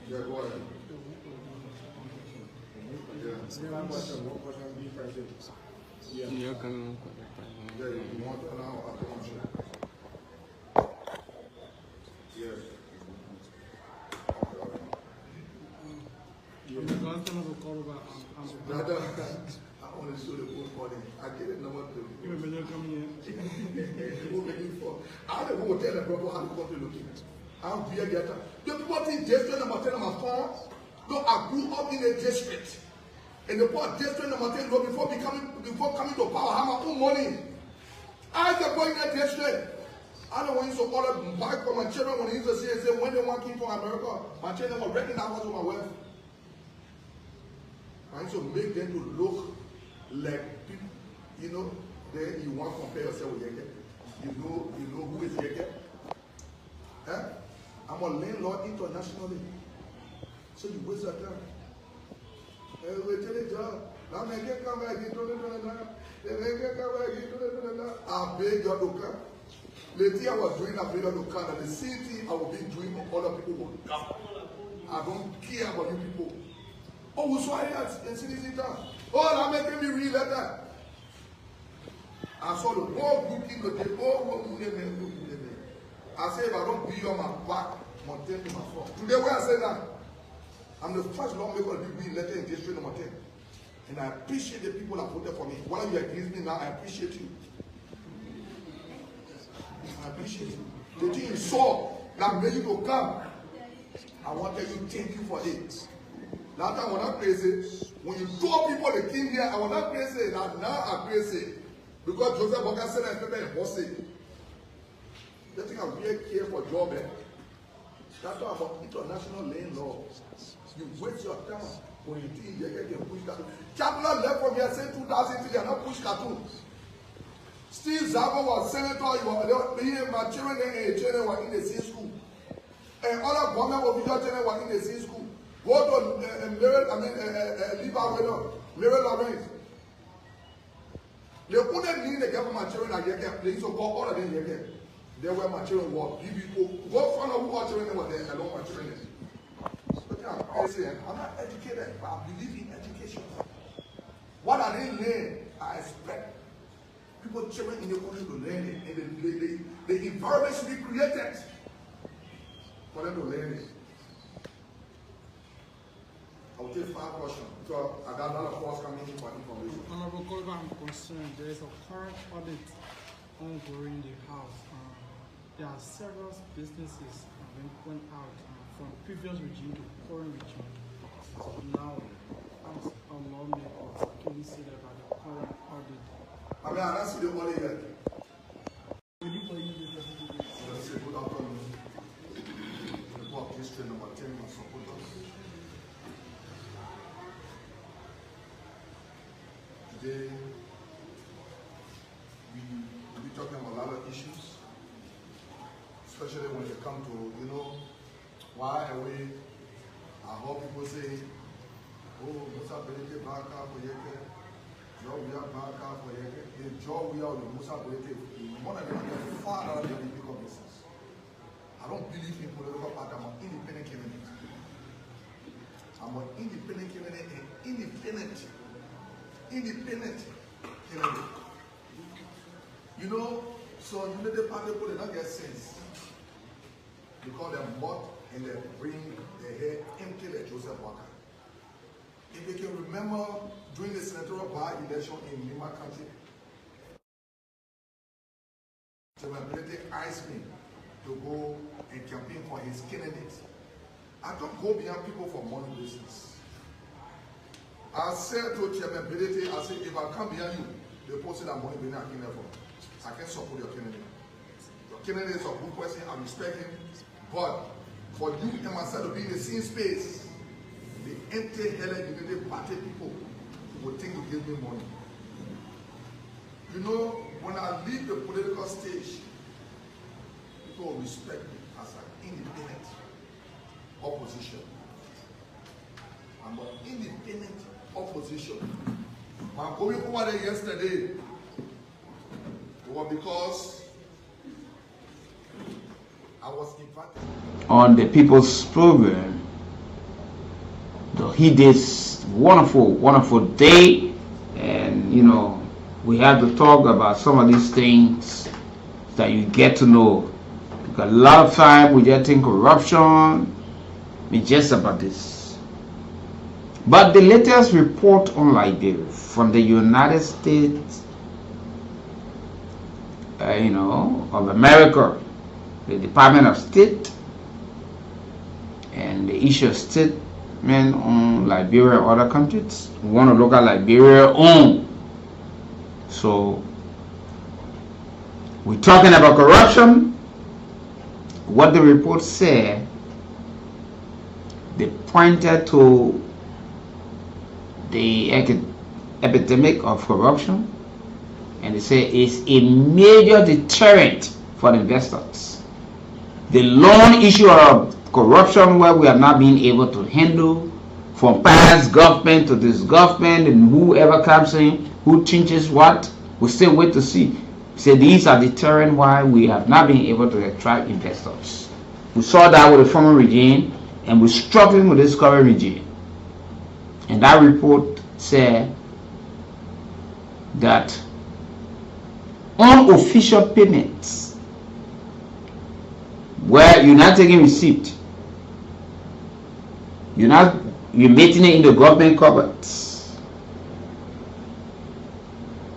Yeah, go ahead. Yeah, you want to know? Yeah. Brother, I only saw the phone calling. I get it number two. You remember coming here? I don't know what tell them, brother, how to come to looking. I'm here, get up. The people think district number 10 number 4. No, I grew up in a district. And the poor district number 10, before coming to power, I have my own money. I was going in that district. I don't want you to order bike for my children when they used to say when they want to come to America. My children were renting that house with my wife. Trying to make them to look like people, you know, then you want to compare yourself with Yeke. You know who is Yeke? Eh? I'm a landlord internationally. So you waste your time. We tell it, I beg your to come. Lately I was doing a beg to come, and the same thing I will be doing for other people will come. I don't care about you people. Oh, we saw it and see this down. Oh, that making me read like that. I saw the whole book in the day. Oh, I say if I don't be on my back, I'm going to tell you my fault. Today when I say that, I'm the first lawmaker to be elected in district number 10. And I appreciate the people that voted for me. Whether you against me now, I appreciate you. I appreciate you. The thing you saw that made you to come, I want to tell you thank you for it. Last time when I praise it, when you told people they came here, I was not praise it, and now I praise it. Because Joseph Walker said I remember and boss it. The thing I'm very care for job, eh? That's why about international lane law. You waste your time when you think you get push cartoon. Chaplain left from here saying 2003, they are not push cartoons. Steve Zabo was senator, my children and children were in the same school. And other government official children were in the same school. Go to Mary Lawrence. They couldn't need the government children at Yeke. They used to call all of them Yeke. They were my children were people. Go find out who our children were there along my children. I'm not educated, but I believe in education. What I didn't learn, I expect people children in the country to learn it. And the environment should be created for them to learn it. I'll take 5 questions. So I got a lot of calls coming in for information. Honorable Colbert, I'm concerned there is a current audit ongoing in the House. There are several businesses being put out from previous regime to current regime. So now, as a lawmaker, can you say that about the current audit? I mean, I don't see the audit yet. Let's say good afternoon. Report history number 10 of supporters. Today, we'll be talking about a lot of issues, especially when it comes to, why are we, I heard people say, oh, Musa Belete Baka for Yeke, Joe we are Baka for Yeke, the Joe we are the Musa Belete, one of them are far out of the political business. I don't believe in political party, I'm an independent candidate. I'm an independent candidate and independent candidate. So the party people, they don't get sense. They call them mud and they bring their head empty like Joseph Walker. If you can remember during the senatorial by-election in Lima County, Chairman Belete asked me to go and campaign for his candidate. I don't go behind people for money business. I said to Chairman Belete, I said, if I come behind you, they posted that money behind I for. I can support your candidate. Your candidate is a good person, I respect him, but for you and myself to be in the same space, the empty-headed United Party people will think to give me money. When I leave the political stage, people will respect me as an independent opposition. I'm an independent opposition. I'm going over there yesterday. It was because I was invited on the People's Program. He did wonderful day, and we have to talk about some of these things that you get to know, because a lot of time we just think corruption is just about this. But the latest report on Liberia from the United States of America, the Department of State, and the issue of statement on Liberia and other countries. We want to look at Liberia own. So we're talking about corruption. What the report said, they pointed to the epidemic of corruption, and they say it's a major deterrent for the investors. The long issue of corruption, where we have not been able to handle from past government to this government, and whoever comes in, who changes what, we still wait to see. So these are deterrent why we have not been able to attract investors. We saw that with the former regime, and we're struggling with this current regime. And that report said that unofficial payments where you're not taking receipt, you're making it in the government cupboards.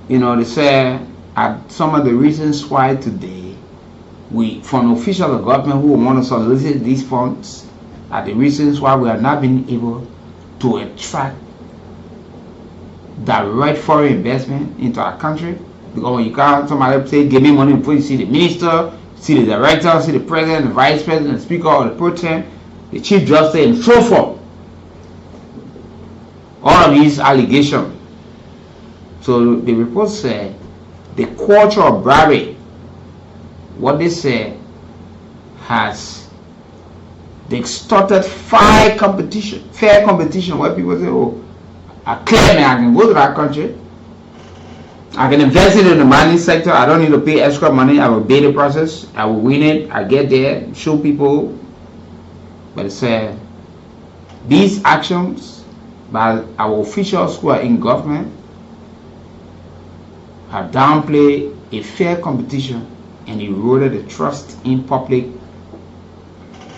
You know, they say some of the reasons why today from officials of government who want to solicit these funds are the reasons why we have not been able to attract direct foreign investment into our country. Because when you can't, somebody say, give me money before you see the minister, see the director, see the president, the vice president, the speaker, or the pro tem, the chief justice, and so forth. All of these allegations. So the report said the culture of bribery, what they say, has they extorted fair competition where people say, oh, I claim I can go to that country, I can invest it in the mining sector, I don't need to pay extra money, I will pay the process, I will win it, I get there, show people. But it said these actions by our officials who are in government have downplayed a fair competition and eroded the trust in public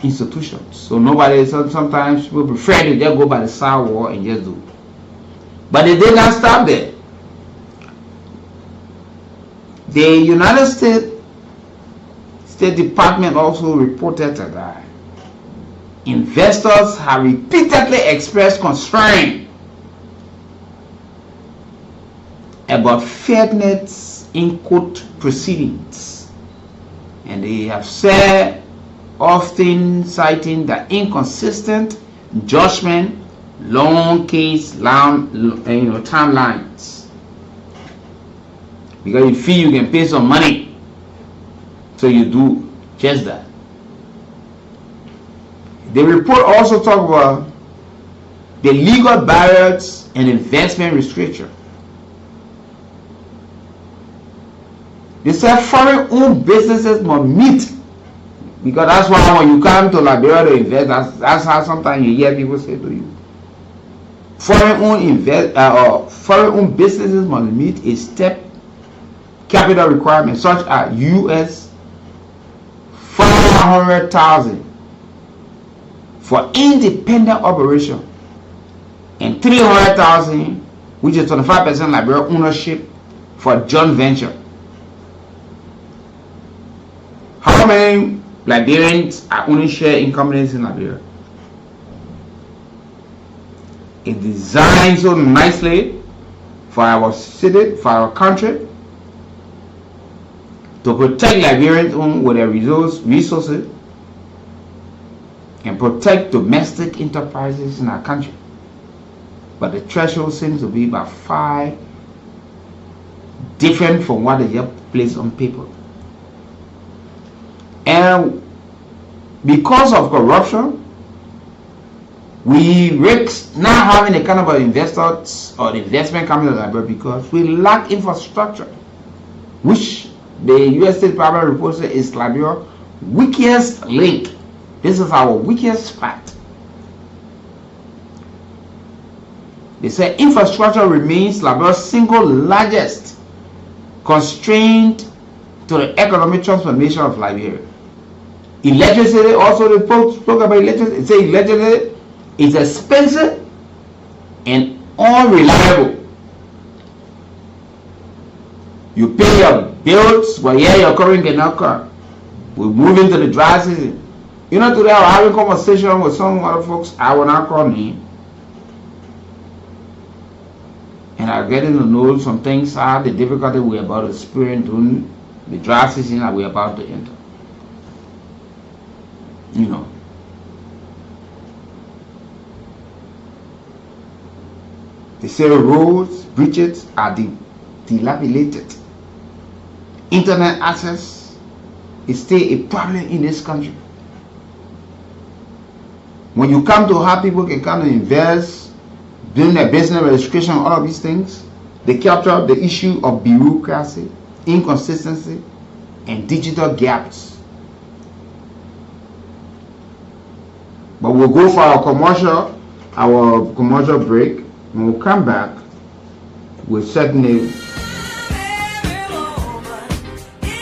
institutions. So sometimes people prefer to just go by the side wall and just do. But they did not stop there. The United States State Department also reported that investors have repeatedly expressed concern about fairness in court proceedings, and they have said, often citing the inconsistent judgment, long case, timelines, because you feel you can pay some money, so you do just that. The report also talks about the legal barriers and investment restriction. They say foreign-owned businesses must meet, because that's why when you come to Liberia to invest, that's how sometimes you hear people say to you, foreign-owned businesses must meet a step capital requirement such as US $500,000 for independent operation and $300,000, which is 25% Liberia ownership, for joint venture. How many Liberians are owning share in companies in Liberia? It designed so nicely for our city, for our country, to protect Liberians with their resources and protect domestic enterprises in our country. But the threshold seems to be by far different from what they just placed on paper. And because of corruption, we risk not having a kind of investors or investment coming to Liberia because we lack infrastructure, which the U.S. State Department report says is Liberia's weakest link. This is our weakest spot. They say infrastructure remains Liberia's single largest constraint to the economic transformation of Liberia. Electricity, also they spoke about electricity. It says electricity is expensive and unreliable. You pay your bills, but yeah, your current cannot come. We move into the dry season. You know, today I was having a conversation with some other folks. I will not call name. And I'm getting to know some things, how the difficulty we're about to experience during the dry season that we're about to enter. You know. They They say roads, bridges are dilapidated. Internet access is still a problem in this country. When you come to how people can come to invest, doing their business registration, all of these things, they capture the issue of bureaucracy, inconsistency, and digital gaps. But we'll go for our commercial break. When we come back, we'll certainly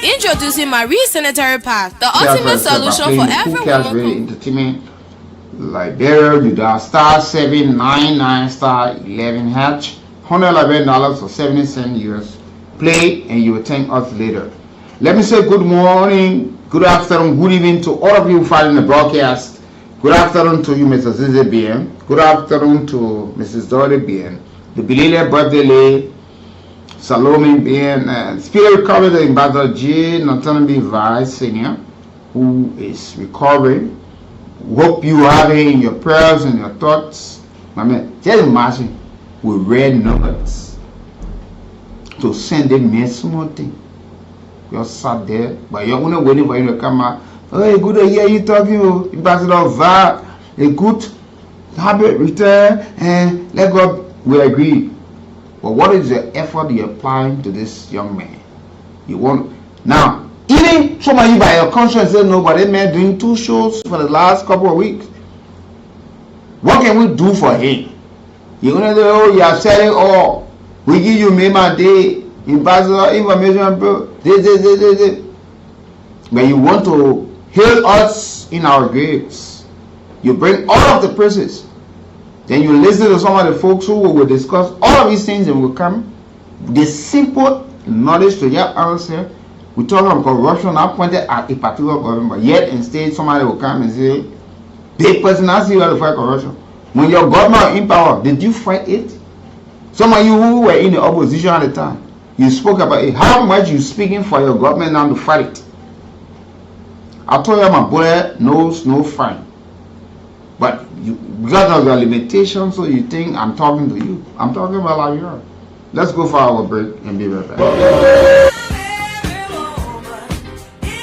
introducing Marie Sanitary Pack, the ultimate solution for everyone. Entertainment, Liberia, you dial *799 *11#, $111 or 70 cents US. Play and you will thank us later. Let me say good morning, good afternoon, good evening to all of you following the broadcast. Good afternoon to you, Mr. Zizi BM. Good afternoon to Mrs. Dorothy BM. The belated birthday lady, Salome BM, and Spirit recovery the Ambassador J. Natl Vice Senior, who is recovering. Hope you have it in your prayers and your thoughts. I mean, just imagine with red numbers to send them me small thing. You're sat there, but you're only waiting for you to come out. Oh, good to hear you talking, Ambassador Va, a good habit return, and let God, we agree. But what is the effort you're applying to this young man? You want now, even some of you by your conscience say no, but that man doing 2 shows for the last couple of weeks. What can we do for him? You're gonna say, oh, you are selling all. We give you Mema Day, Ambassador information, bro. This. But you want to heal us in our graves. You bring all of the praises. Then you listen to some of the folks who will discuss all of these things and will come. The simple knowledge to your answer. We talk about corruption. I pointed at a particular government, but yet instead somebody will come and say, the person has you to fight corruption. When your government in power, did you fight it? Some of you who were in the opposition at the time, you spoke about it. How much you speaking for your government now to fight it? I told you my boy knows no fine. But you, because of your limitations, so you think I'm talking to you. I'm talking about Liberia. Let's go for our break and be right back.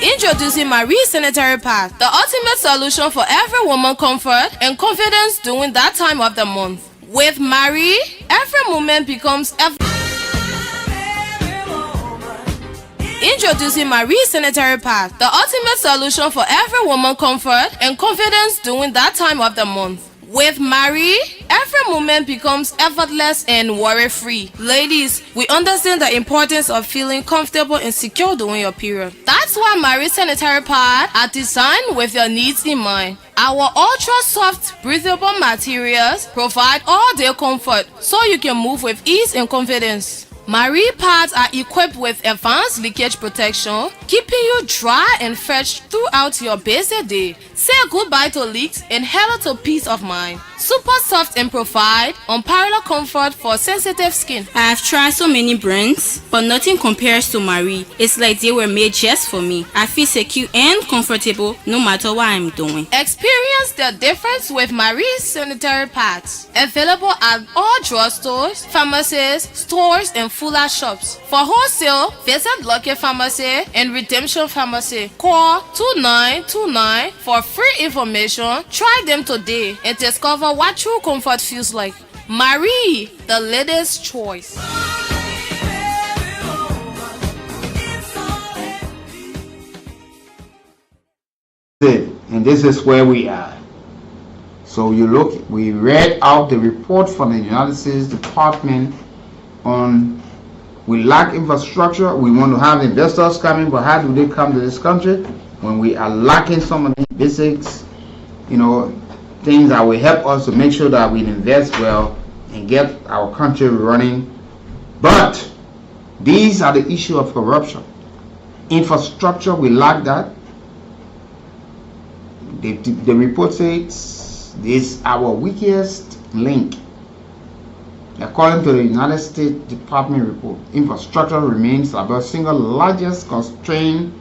Introducing Marie Sanitary Pack, the ultimate solution for every woman comfort and confidence during that time of the month. With Marie, every moment becomes Introducing Marie Sanitary Pack, the ultimate solution for every woman comfort and confidence during that time of the month. With Marie, every moment becomes effortless and worry-free. Ladies, we understand the importance of feeling comfortable and secure during your period. That's why Marie Sanitary Pad are designed with your needs in mind. Our ultra-soft, breathable materials provide all-day comfort so you can move with ease and confidence. Marie pads are equipped with advanced leakage protection, keeping you dry and fresh throughout your busy day. Say goodbye to leaks and hello to peace of mind. Super soft and provide unparalleled comfort for sensitive skin. I have tried so many brands, but nothing compares to Marie. It's like they were made just for me. I feel secure and comfortable no matter what I'm doing. Experience the difference with Marie's sanitary pads. Available at all drugstores, pharmacies, stores, and Fuller shops. For wholesale, visit Lucky Pharmacy and Redemption Pharmacy. Call 2929 for free information. Try them today and discover what true comfort feels like. Marie, the lady's choice. And this is where we are. So you look, we read out the report from the United States Department on we lack infrastructure. We want to have investors coming, but how do they come to this country when we are lacking some of these basics, things that will help us to make sure that we invest well and get our country running. But these are the issue of corruption. Infrastructure, we lack that. The report says this is our weakest link. According to the United States Department report, infrastructure remains the single largest constraint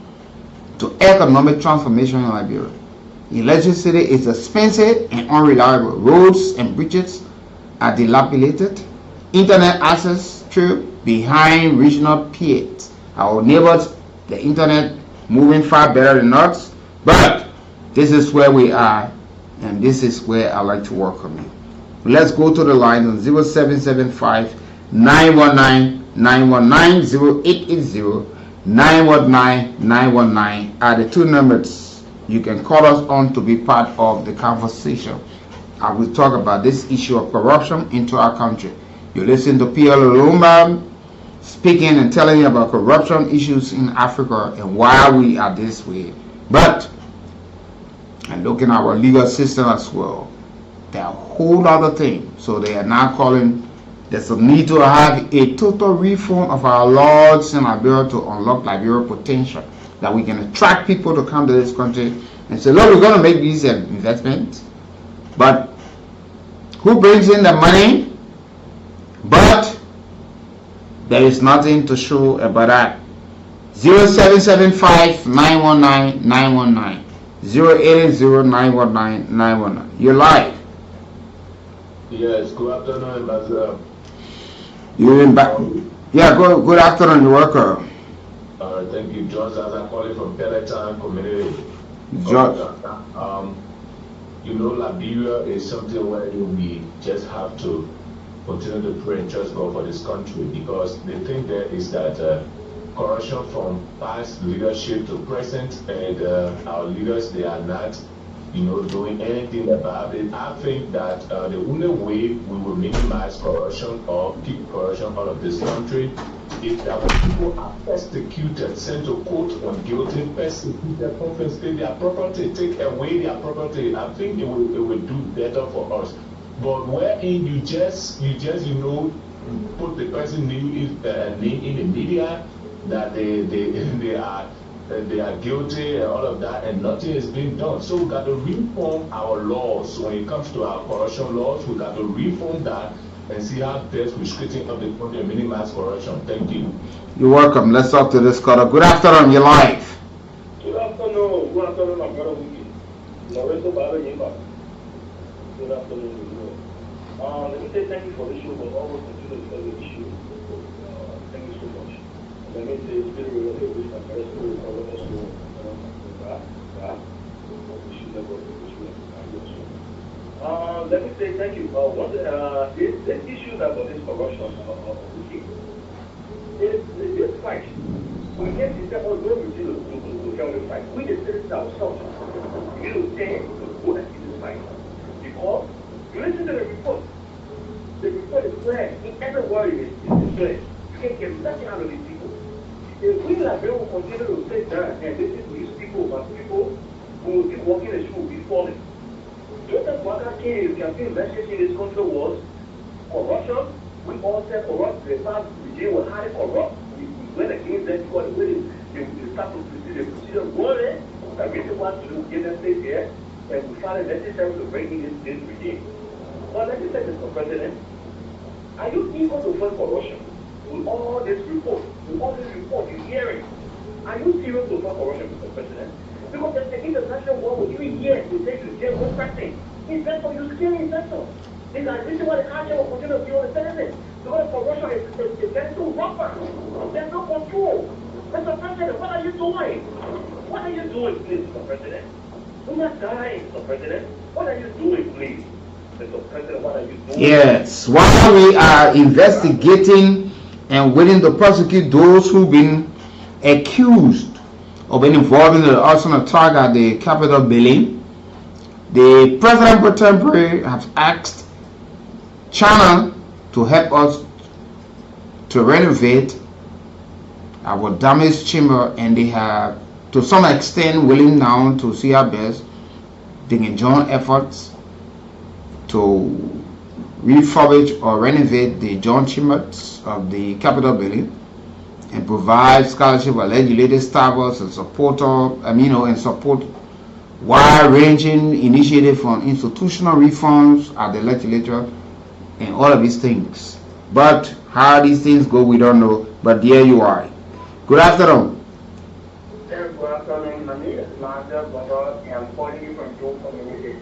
to economic transformation in Liberia. Electricity is expensive and unreliable. Roads and bridges are dilapidated. internet access through behind regional peers. Our neighbors, the internet moving far better than us, but this is where we are, and this is where I like to welcome you. Let's go to the line on 0775 919 919 0880 919 919 are the two numbers you can call us on to be part of the conversation. I will talk about this issue of corruption into our country. You listen to P.L. Olumba speaking and telling you about corruption issues in Africa and why we are this way. But, and looking at our legal system as well, there are a whole other things. So they are now calling, there's a need to have a total reform of our laws in Liberia to unlock Liberia's potential, that we can attract people to come to this country and say, look, we're going to make these investments, but who brings in the money? But there is nothing to show about that. 0775 919 919 080 919 919. You're live. Yes, good afternoon, Ambassador. You're in back. Yeah, good afternoon, worker. Thank you, John. As I'm calling from Peloton Community. George. You know, Liberia is something where we just have to continue to pray and trust God for this country, because the thing there is that corruption from past leadership to present, and our leaders, they are not, doing anything about it. I think that the only way we will minimize corruption or keep corruption out of this country is that when people are persecuted, sent to court on guilty, persecuted, confiscate their property, take away their property, I think it will do better for us. But wherein you just put the person name in the media that they are guilty and all of that, and nothing is being done. So we got to reform our laws when it comes to our corruption laws. We got to reform that and see how best we straighten up the country and minimize corruption. Thank you. You're welcome. Let's talk to this caller. Good afternoon. You're live. Good afternoon. Good afternoon, my brother Weekie. Good afternoon. Let me say thank you for the show, but always continue to tell the issue. Thank you so much. Let me say it's very related with my first story for us to let me say thank you. The issue about this corruption is this fight. We get to say, oh, no, we do to the fight. We just did it ourselves. We need to take to go and see this fight. Because you listen to the report. The report is clear. In every word it is clear. You can't get nothing out of these people. If we like will continue to say that and this is these people, but people who will keep walking the shoe will be falling. Just as Waka K's campaign message in this country was corruption, we all said corrupt, the past regime was highly corrupt. We went against them because they start to proceed the procedure going, that we didn't want to do, get them stay there, and we found it necessary to bring in this regime. But let me say, Mr. President, are you equal to fight corruption with all this report, you're hearing? Are you serious to fight corruption, Mr. President? Because there's an international war with you here to take you jail one person. It's better you scare investor. This is what the country will continue to do on the Senate. Because corruption is very too rougher. There's no control. Mr. President, what are you doing? What are you doing, please, Mr. President? We're not dying, Mr. President. What are you doing, please? Mr. President, what are you doing? Yes, while we are investigating and waiting to prosecute those who've been accused of being involved in the arson attack at the Capitol building, the President pro tempore has asked China to help us to renovate our damaged chamber, and they have to some extent willing now to see our best they can join efforts to refurbish or renovate the joint chambers of the Capitol building and provide scholarship for legislative staffers and support wide-ranging initiative for institutional reforms at the legislature and all of these things. But how these things go, we don't know. But there you are. Good afternoon. Good afternoon. My name is Natl, and I'm calling you from Joe Community.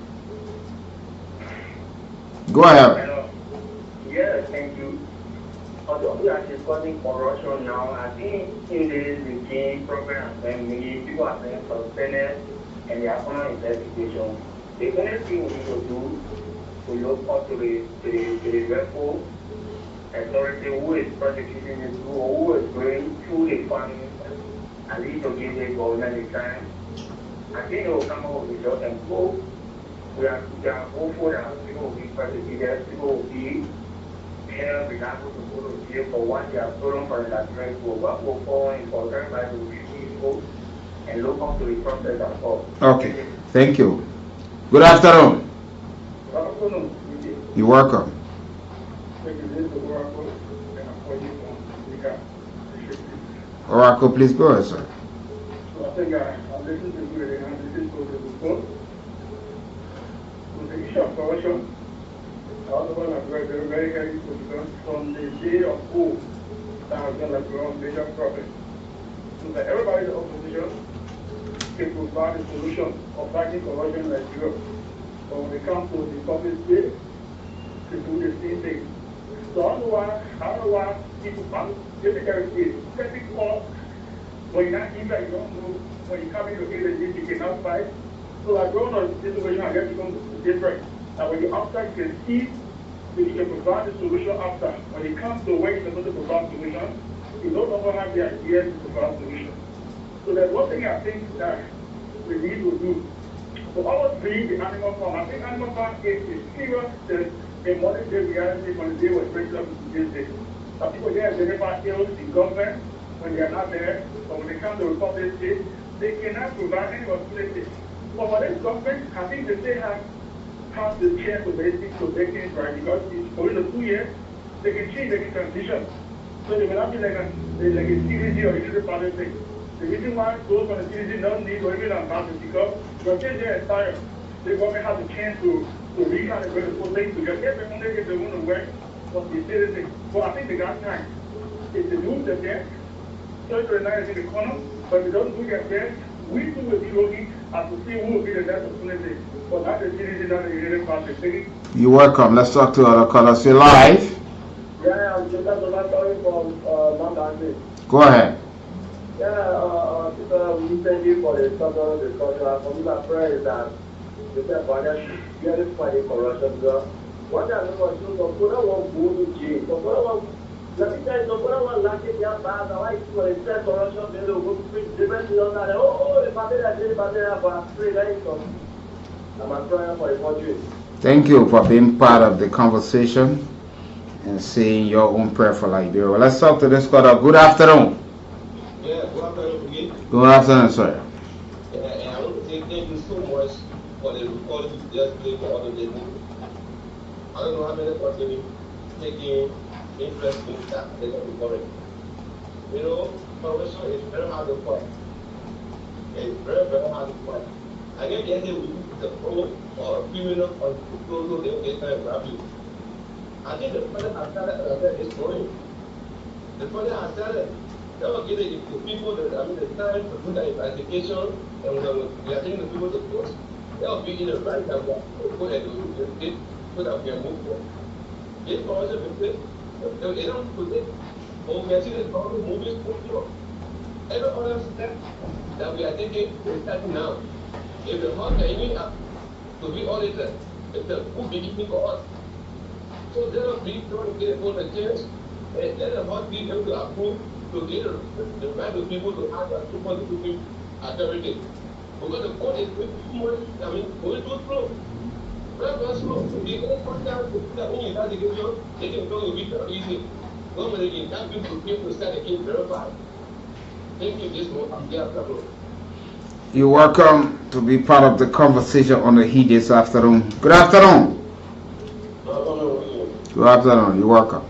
Go ahead. Yes, thank you. although we are discussing corruption now, I think in this regime program, when many people are saying suspended and they are under investigation, the only thing we need to do to look up to the rightful authority who is prosecuting this, who is going through the funding, and need to give the government the time. I think they will come up with results and go. We are hopeful that people will be prosecuted, people will be held regardless of who to jail for what they have stolen from the Nigerian people. What will fall in for everybody will be peaceful and look up to the process as well. Okay, thank you. Good afternoon. Good afternoon. You're welcome. Oracle, please go ahead, sir. So I think I listened to you and I listened to the report. With the issue of corruption, I also want to address the very because from the day of old, that has been like one major problem. So that everybody in the opposition can provide a solution of fighting corruption in Nigeria. But when it comes to the public space, to do the same thing. So I don't know why people come difficult is specific call when you're not even, you don't know when you come into the area you cannot fight. So like growing up in this situation I guess becomes different. And when you're outside you can see that you can provide the solution after. When it comes to where you're supposed to provide solution, you no longer have the idea to provide solution. So there's one thing I think that we need to do. So always bring the animal farm. I think animal farm is serious in modern day reality when the day was breaking up to this day. Some people there identify ills in government when they are not there, but when they come to the Republic State, they cannot provide any opportunity. But for this government, I think they still have the chance to make things right because it's only the 2 years, they can change, they can transition. So they will not be like a CDC or a usual party thing. The reason why those on the CDC don't need or even ambassadors because you're still there as tired. The government has a chance to recalibrate the whole thing because if they want to work for the citizens. But I think they got time. If they do the best, so to the in the corner, but if they don't do their best, we too will be looking at to see who will be the next opportunity. But not the citizens, not the United Party. You're welcome. Let's talk to other callers. You're live. Yeah, I'm just calling from Mount Go ahead. Yeah, recently for the summer discussion, for me, my prayer is that the financial really fighting corruption. What I know is so for one go to jail. So for one, let me tell you, so for one lucky their bad, I like for the said corruption, they will go to different on that. Oh, the family that did that, but I'm afraid that is some. I'm praying for the country. Thank you for being part of the conversation and saying your own prayer for Liberia. Well, let's talk to this caller. Good afternoon. Yeah, good afternoon. Good afternoon, sir. Yeah, and I want to say thank you so much for the recording you just played for all of the movie. I don't know how many people taking interest in that recording. You know, corruption is very hard to fight. It's very, very hard to fight. I can get it with the pro or a criminal or people they will get time to grab you. I think the father has started this story. The father has started. They will give the people the time to do the investigation and we are taking the people to court. They will be in the right time to go and do it so that we can move forward. This corruption they don't put it. But we are seeing the government moving forward. Every other step that we are taking is starting now. If the heart can need to be audited, it's a good beginning for us. So they will be trying to get all the chance and let the heart be able to approve to get the right of people to act as super to people authority. Because the court is going too slow. Very slow. The only contact with the only investigation, they can go to be very easy. Normally, they can have people to start the case verified. Thank you, this one. You're welcome to be part of the conversation on the heat this afternoon. Good afternoon. Good afternoon. You're welcome.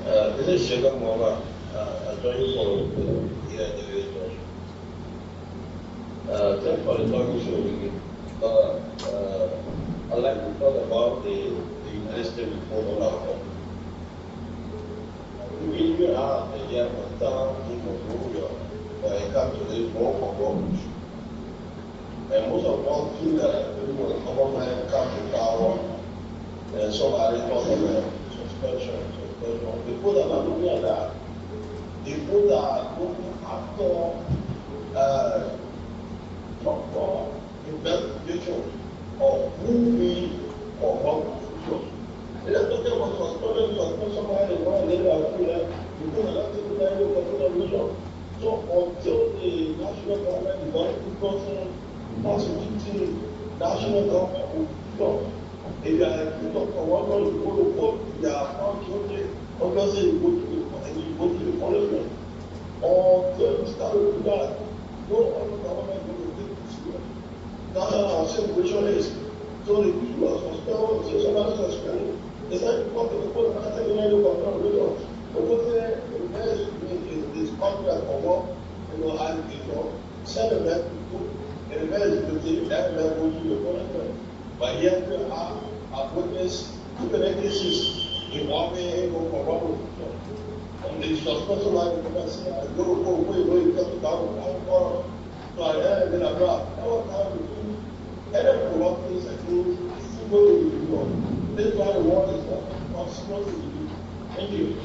This is Shekhar Mova. I'm joining from here at the village. Thanks for the talking show. I'd like to talk about the United States report on our home. We have a year for town in Mongolia when it comes to this war for government. And most of all feel that when the government comes to power and somebody talks about suspension. People that are looking at that, people that are looking after proper investigation of who we or what we and that's what was supposed to somebody that wanted to let because a lot of people that look mission. So until the national government development person prosecuting national government will stop. If you are a one month to go to court, you are found guilty, obviously you go to the punishment. Until you start doing that, no other government will take this serious. That's how our situation is. So the people are suspended, so somebody suspended. It's like you come to the court and I tell you now you can run with us. Because this contract for work, and send a man to and the man is to that man will do the punishment. But here we are, I've witnessed two cases involving for robbery. And the suspension line of the say, I go away, you come down, so I had then I brought that was how to do and then for what things I do, this kind of work is not supposed to do. Thank you.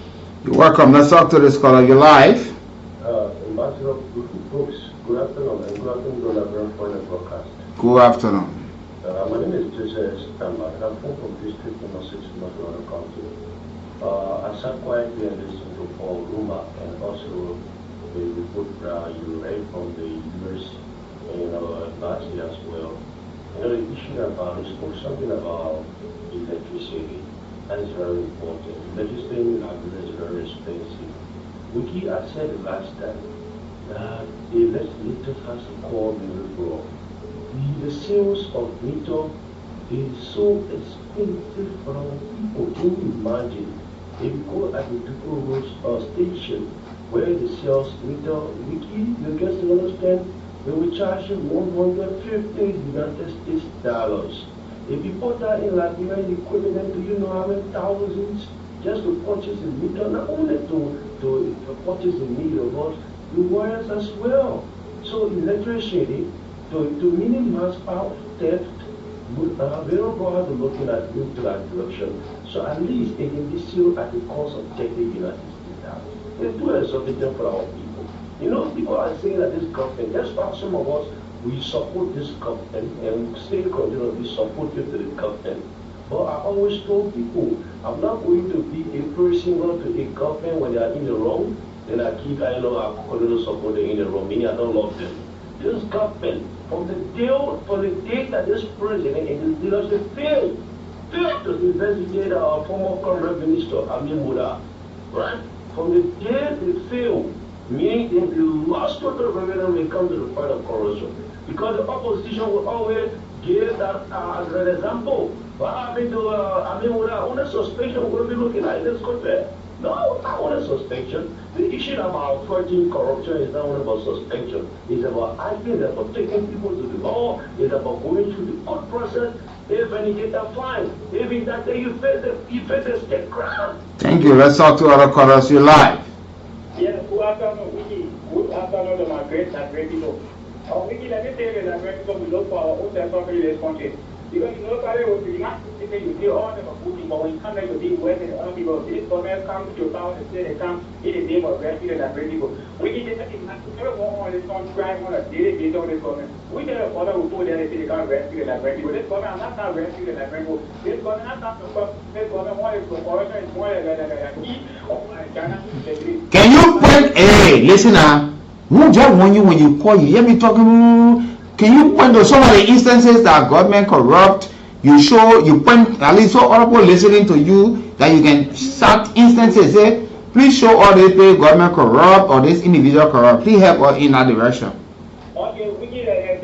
You're welcome. Let's talk to this caller. You're live. Ambassador Brooks, good afternoon, and good afternoon to everyone for the broadcast. Good afternoon. My name is Joseph Stamba, and I'm from District Number 6, North County. I sat quietly and listened to Paul Ruma and also the report you read from the US and last year as well. The issue about, you spoke something about electricity. That is very important. Legislating is very expensive. Weekie, I said it last time that the legislator has to call miracle. The sales of Natl is so expensive for our people. Can you imagine? If you go at the Duku station where the sales Natl, Weekie, you guys understand, they will charge you $150. If you put that in Liberia equivalent, do you know how many thousands just to purchase a meter, not only to purchase a meter, but the wires as well. So electricity, to minimize power theft, we don't bother looking at into that direction. So at least it can be still at the cost of taking United States. They do a something for our people. People are saying that this government, that's why some of us, we support this government and stay continually supportive to the government. But I always told people, I'm not going to be a person to a government when they are in the wrong, then I continue supporting in the wrong, meaning I don't love them. This government, from the day that this president and his leadership failed to investigate our former current minister, Amin Muda, right? From the day they failed, meaning they lost total revenue when it comes to the fight of corruption. Because the opposition will always give that as an example. What happened to on a suspicion we'll be looking at this country? No, not on a suspicion. The issue about fighting corruption is not only about suspicion. It's about acting, it's about taking people to the law, it's about going through the court process. If any get a fine, if in that day you face the state crime. Thank you. Let's talk to other callers. You're live. Yes, good afternoon, Weekie. Good afternoon to my great people. Weekie, let me tell you that we're going to look for our own self-confidence in this country. Because nobody will be not sitting, you see all them are putting, but when you come there to be worse than other people, this government comes to power and say they come in the name of rescuing and great people. We get that never want on this country crime on a daily basis on this government. We tell the father who put there and say they can't rescue and great people. This government I'm not rescuing and great people. This government not to come. This government wants to corruption is more than he of China. Can you point? Hey, listen now. Who just warn you when you call? You hear me talking? Can you point to some of the instances that government corrupt? You point at least so other people listening to you that you can start instances. Say, please show all this government corrupt or this individual corrupt. Please help us in that direction. Okay, we need okay,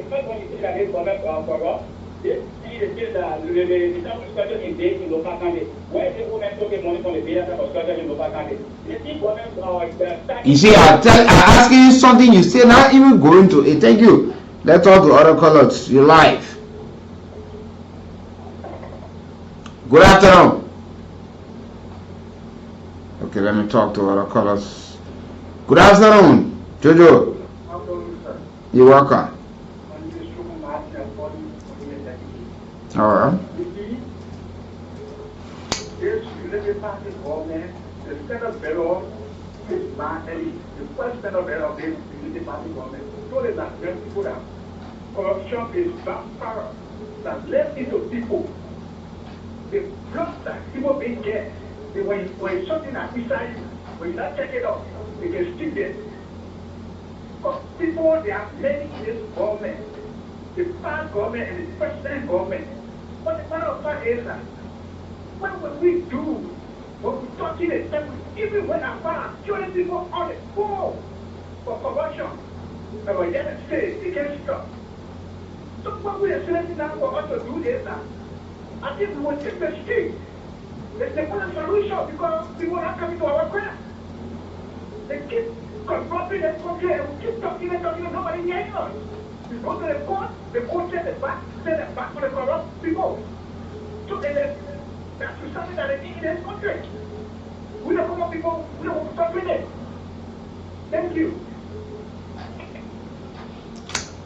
first when you say that this government corrupt, this is the construction is based in local country. Where is the government taking money from the data construction in local country? You see, I asking you something, you say not even going to it. Thank you. Let's talk to other callers. You're live. Good afternoon. Okay, let me talk to other callers. Good afternoon, Jojo. You're welcome. All right. Let me unity party government, the center bearer, this man, the first center bearer of this unity party government, told us that when people that corruption is vampire that left into people. The blood that people being get, when something that inside you, when you not take it off, it can stick there. Because people, they are many in this government, the past government and the present government. But the matter of fact is that what will we do when we talking it, even when I found killing people on the phone for corruption, and when they say they can't stop. So what we are saying now for us to do this now, I think we will take the street. It's the only solution because people are not coming to our corner. They keep corrupting the country and we keep talking and nobody hears us. We go to the court send it back for the corrupt people. So that's something that they need in this country. We don't want people, we don't want to stop with it. Thank you.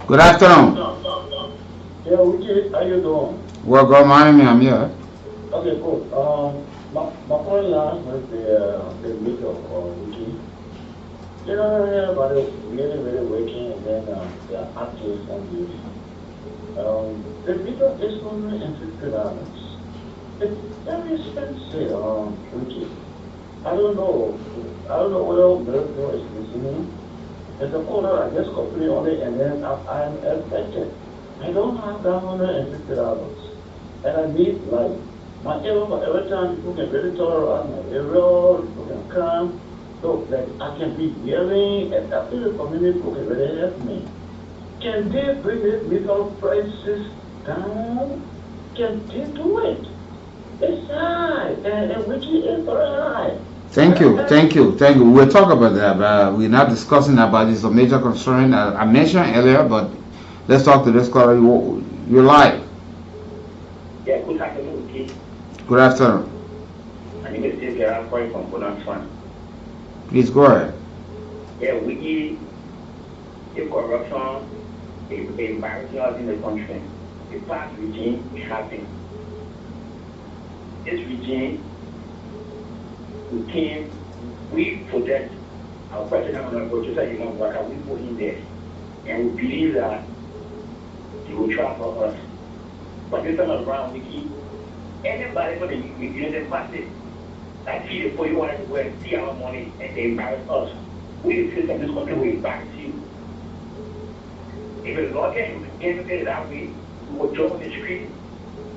Good afternoon. Yeah, Weekie, how you doing? Well, good morning, I'm here. Okay, cool. My point last was the meter Weekie. You know, everybody really working and then they are active on duty. The meter is $150. It's very expensive, Weekie. I don't know whether Miracle is listening. It's a quarter, I just complete on it, and then I'm expected. I don't have that $150. And I need, like, every time people can really turn around my area, people can come, so that I can be hearing, and after the community people can really help me. Can they bring the metal prices down? Can they do it? It's high, and Weekie is very high. Thank you. We'll talk about that, but we're not discussing about this major concern I mentioned earlier, but let's talk to this caller. You're live. Yeah, good afternoon, Weekie. Good afternoon. My name is David. I'm calling from Bonan's Fund. Please go ahead. Yeah, Weekie, the corruption is embarrassing us in the country. The past regime is happening. This regime, we protect our president and our producer, we put him there. And we believe that he will try for us. But this time around, Weekie, anybody from the United Party that see the poor you want to go and see our money and they embarrass us, we feel that this country will embarrass you. If it's not getting it that way, we will jump on the street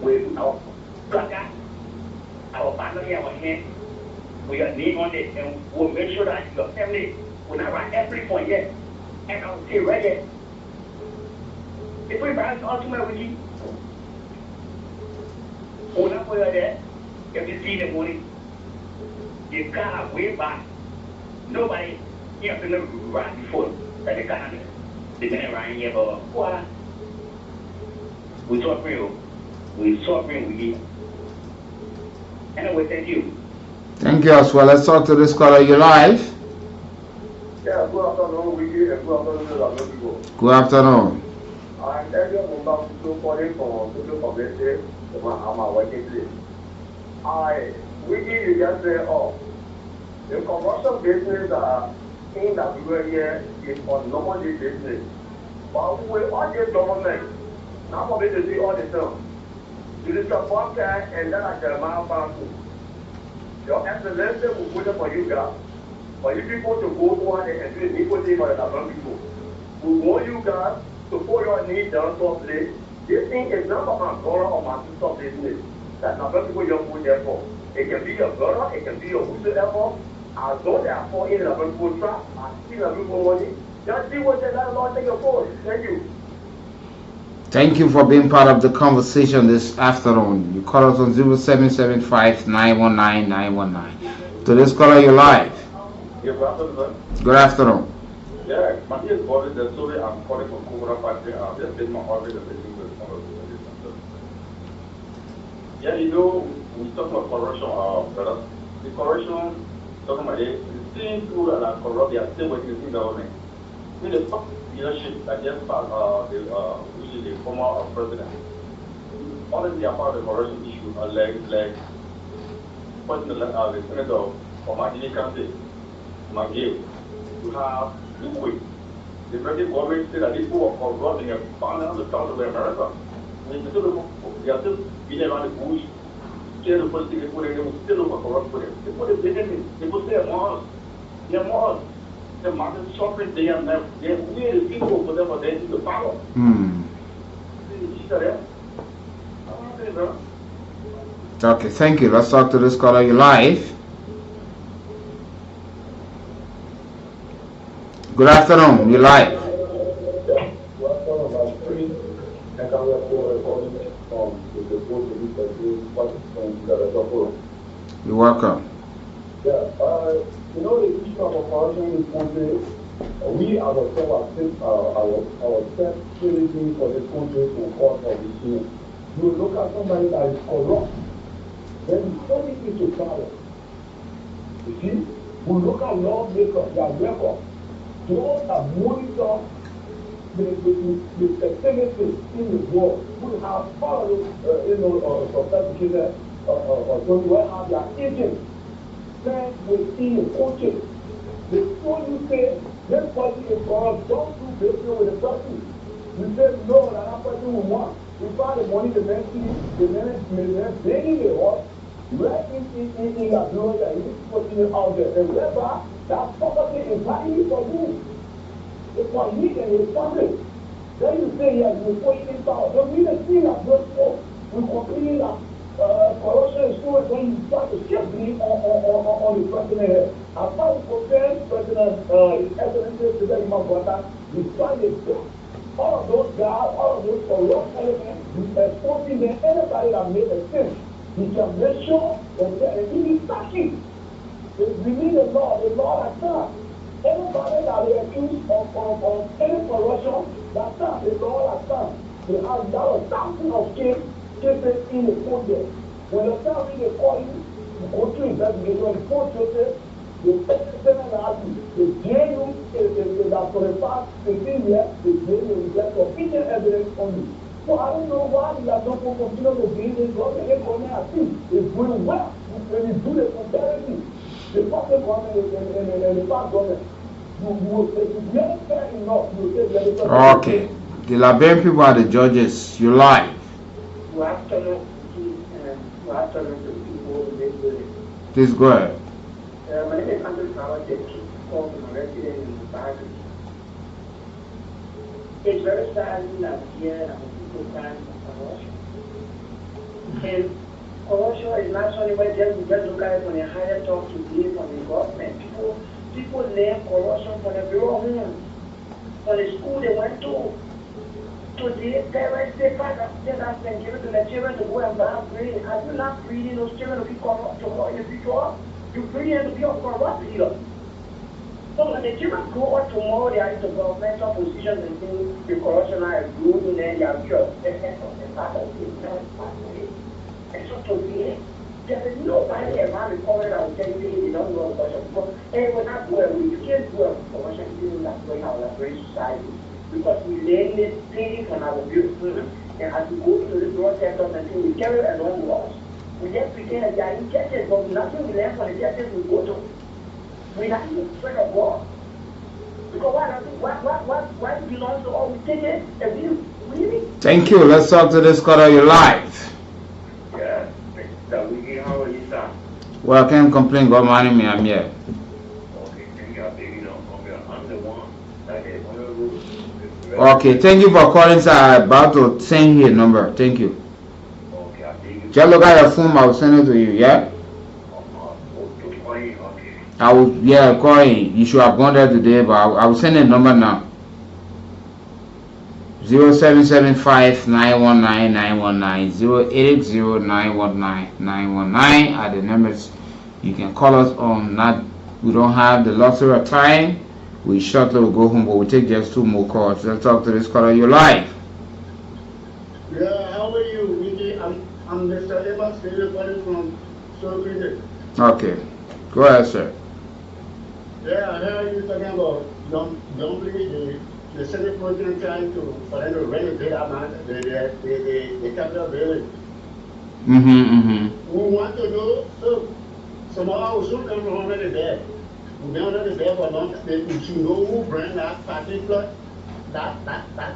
with our placard, our banner, our hand, with your name on it, and we'll make sure that your family will not run every point yet. And I'll say right here, if we embarrass us too much, Weekie, we'll not put her there. If you see the money, the car way back, nobody, you have to never run before that the car, they've been around here, but what? We're suffering, Weekie. Anyway, thank you. Thank you as well. Let's talk to this caller. You're live. Yeah, good afternoon, Weekie, and good afternoon, people. Good afternoon. I'm Daniel Mumba, calling from Social Community, I'm working place. Weekie, you just say, the commercial business thing that we were here is on normal business. But we all this government, now for me to see all the time. You just support that and then I tell my family. Your Excellency will put it for you guys. For you people to go to and do the equal thing for the other people. We want you guys to put your needs down softly. This thing is not about my brother or my sister business. That's not what people you put there for. It can be your brother, it can be your whosoever. As though they are falling in a people trap, and stealing a people money. Just see what they let Lord take your phone. Thank you. Thank you for being part of the conversation this afternoon. You call us on 0775-919-919. To this caller, you're live. Yeah, good afternoon. Good afternoon. Yeah, my name is Bobby. The story I'm calling from Kumura Party. I've just been my office and listening to the conversation. Yeah, you know, we talk about corruption, brother. The corruption, talking about it, the same people that are corrupt, they are still working in the government. When the top leadership that just passed, the former president, honestly, they are part of the corruption issue, like the senator from Martinique County, McGill, to have liquid. The British government said that these people are corrupt and found out the south of America. And they are still being around the bush, still the first thing they put in, they will still look corrupt for them. They put it in, they put their Mars. They're Mars. The market suffering, they have weird people for them, but they need the power. Okay, thank you. Let's talk to this caller. You live. Good afternoon. You live. You're welcome. Yeah, you know, the issue of corruption in this country, we ourselves are set citizens for this country to court for this year. You look at somebody that is corrupt, then you turn it into power. You see, we look at lawmakers, their record, those that monitor the activities in the world, we have all of those, sophisticated, will have their agents sent within the coaching. Before you say, this person is corrupt, don't do business with the person. You say, no, that person will want. We find the money, the next city, the next bringing it up, right in that building, and you put it out there. And wherever that property is value for you, it's for you and your family. Then you say, yes, you put it in power. Don't mean the thing that goes for. We complain that corruption is so when you start to shift blame on the president here. As far as concerned, President, His Excellency President Mabata, we find it all of those guys, all of those corrupt elements, we exposing them, anybody that made a sin, we can make sure that it is stacking. We need the law that stands. Anybody that is accused of any corruption, that stands, the law that stands. They have thousands of cases in the court there. When the family they call you go to investigate, when the court cases, the president has the jail that for the past 15 years, the jail will get sufficient evidence on you. So I don't know why you are not going to continue to be in this government. The government I think is doing well. When you do the comparison, the public government and the past government, you will say it's not fair enough. You will say okay. The Liberian people are the judges. You lie. Good afternoon. Good afternoon to people in this building. Please go ahead. My name is Andrew Power, the called from a resident in the Bible. It's very sad that here and people crying for corruption. And corruption is not only when just look at it on a higher top to blame on the government. People learn corruption from the bureau home, from the school they went to. Today, parents say, Father, tell us and give it to the children to go and buy bread. Are you not breeding those children to be corrupt tomorrow in the future? You breed them to be a corrupt leader. So when the children grow up tomorrow, they are in the governmental positions and think the corruption is good and then they are pure. And so today, there is nobody around the corner that will tell you they don't know corruption. Because we're not going, you can't do a corruption even that's going out of our society. Because we learn this thing from our beautiful, and as we go through this broad sector and we carry along with us. We just pretend that they are in churches, but nothing we learn from the churches we go to. We're not even afraid of God. Because why belongs to all we take it and we really? Thank you. Let's talk to this caller. You're live. Yeah, Mr. Weekie, how are you, sir? Well, I can't complain. God money me. I'm here. Okay, thank you, baby. I'm the one that is on the roof. Okay, thank you for calling, sir. I'm about to send you a number. Thank you. Okay, I'll take you. Just look at your phone. I will send it to you. Yeah. Okay. I will. Yeah, call in. You should have gone there today, but I will send a number now. 0775-919-919 080-919-919 are the numbers you can call us on. We don't have the luxury of time. We shortly will go home, but we take just 2 more calls. Let's talk to this caller. You're live. Yeah, how are you, Weekie? I'm Mr. Evans, calling from Sokoto. Okay. Go ahead, sir. Yeah, I heard you talking about dumpling the Senate president trying to for them to renovate the capital building. We want to know, so Some also come from under the bed. We've been under the bed for a long time. If you know who bring that particular, that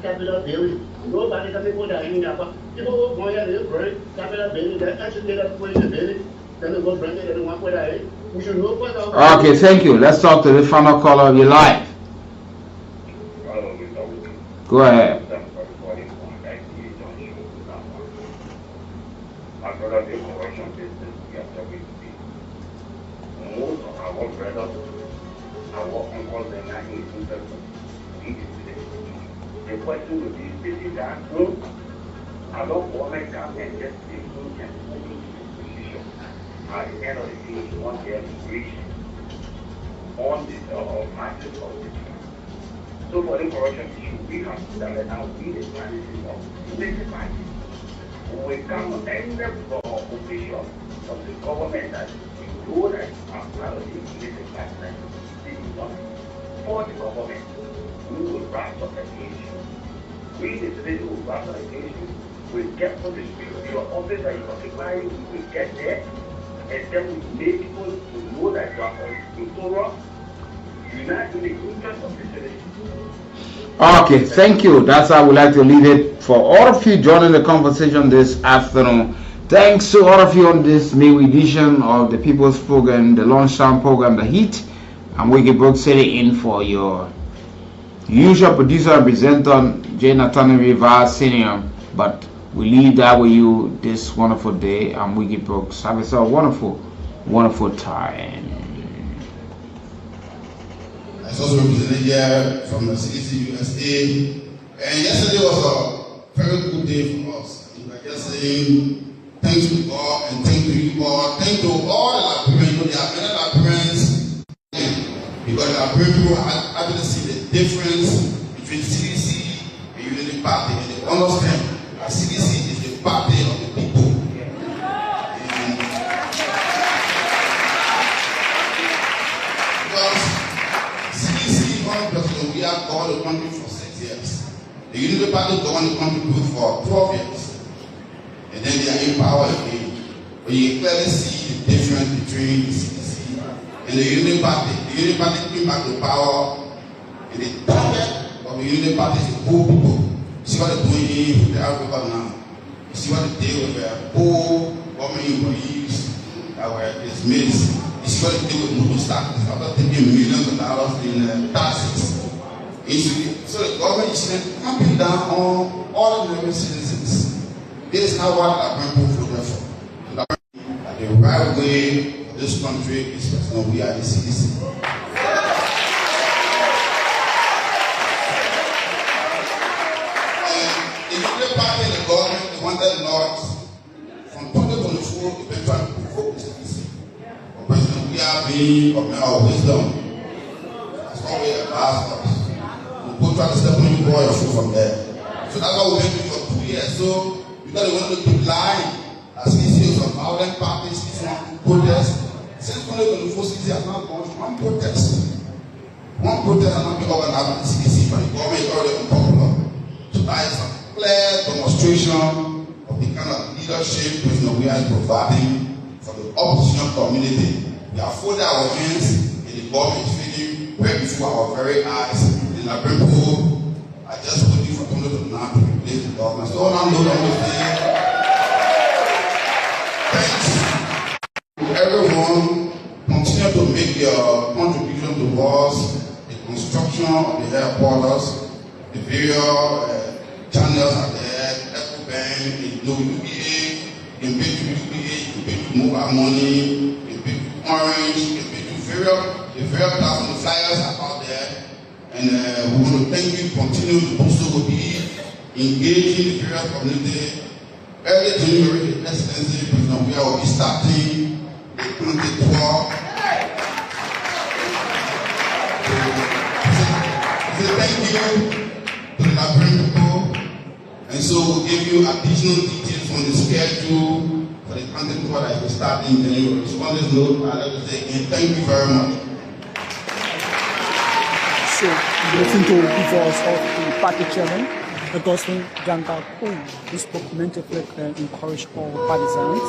capital building, nobody can put that in there. But people who go here, they bring capital building, they actually get up put in the building, then they go bring it and they want to put that in. We should know what the Okay, thank you. Let's talk to the final caller of your life. Go ahead. My brother, the corruption business we are talking to. Most of our brothers, our uncles and aunties, the question will be, this is that true? I don't want to come and just take and put into this position. At the end of the day, you want them to reach on the masses of the people. So for the corruption issue, we have to let out be the strategy of the party. We come end up for officials of the government that you know that are part of the political pipeline. This is not for the government. We will rise up against you. We, the citizens, will rise up against you. We get for the your office that you occupy, we will get there, and then we make people to know that you are in Torah. You're not in the interest of the citizens. Okay, thank you. That's how we like to leave it for all of you joining the conversation this afternoon. Thanks to all of you on this May edition of the People's Program, the lunchtime program, The Heat. I'm Weekie B sitting in for your usual producer and presenter, J. Natl Rivas Senior. But we leave that with you this wonderful day. I'm Weekie B. Have yourself a wonderful, wonderful time. I also represented here from the CDC USA. And yesterday was a very good day for us. We were just saying thanks to God and thank to you all. Thank to all the Liberians. There are many Liberians because the Liberian people actually see the difference between CDC and Unity Party. And they understand that CDC is the party of the people. We have governed the country for 6 years. The Unity Party governed the country for 12 years. And then they are in power again. But you clearly see the difference between the CDC and the Unity Party. The Unity Party came back to power, and the target of the Unity Party is the poor people. You see what they're doing with the Africa now. You see what they do with the poor government employees that were dismissed. You see what they do with moving stocks after taking millions of dollars in taxes. So the government is clamping down on ordinary citizens. This is not what our people voted for. So the right way for this country is personal. We are the CDC. And the Unity Party and the government, they wanted laws from 2024 eventually to vote the CDC. But President, we are being of our wisdom. That's why we have asked us. We'll try to step on you, boy, your food from there. So that's why we went for 2 years. So because they wanted to keep lying, as CDC of violent parties, protests. Since 2024, CDC has not gone to one protest. One protest has not been organized by the CDC, but the government is already unpopular. So that is a clear demonstration of the kind of leadership President we are providing for the opposition community. We have folded our hands, and the government is failing right before our very eyes. The people are just waiting for people to now to replace the government. So now know that we say thanks to everyone. Continue to make your contribution towards the construction of the headquarters. The various channels are there. Echo Bank, the UBA, you can pay to UBA, you can pay to mobile money, you can pay to Orange, you can pay to the various platforms, the flyers are out there. And we want to thank you, continue to do so, will be engaging the various community. Early January, the Excellency President, we will be starting the country tour. So thank you to the Liberian people. And so we'll give you additional details on the schedule for the country tour that will start in January. So on this note, I'd like to say again, thank you very much. So, listen to the voice of the party chairman, Augustine Ganga, who spoke mentally encourage all partisans.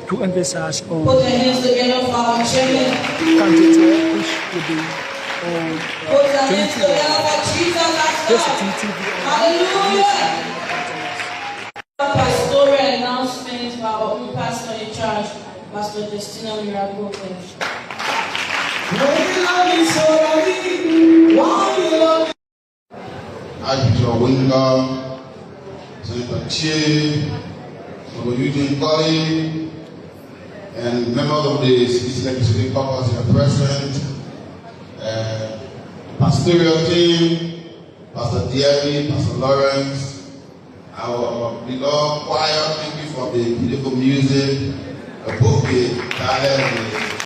to emphasize on put your hands together for our chairman. candidate which will be on Put your hands together for Jesus as well. Hallelujah. Pastoral announcement by our own pastor in charge, Pastor Justina Miracle. Archbishop Winger, Senator Che, Eugene Colley, and members of the City Legislative Caucus here present, pastoral team, Pastor Diaby, Pastor Lawrence, our beloved choir, thank you for the beautiful music, a bouquet,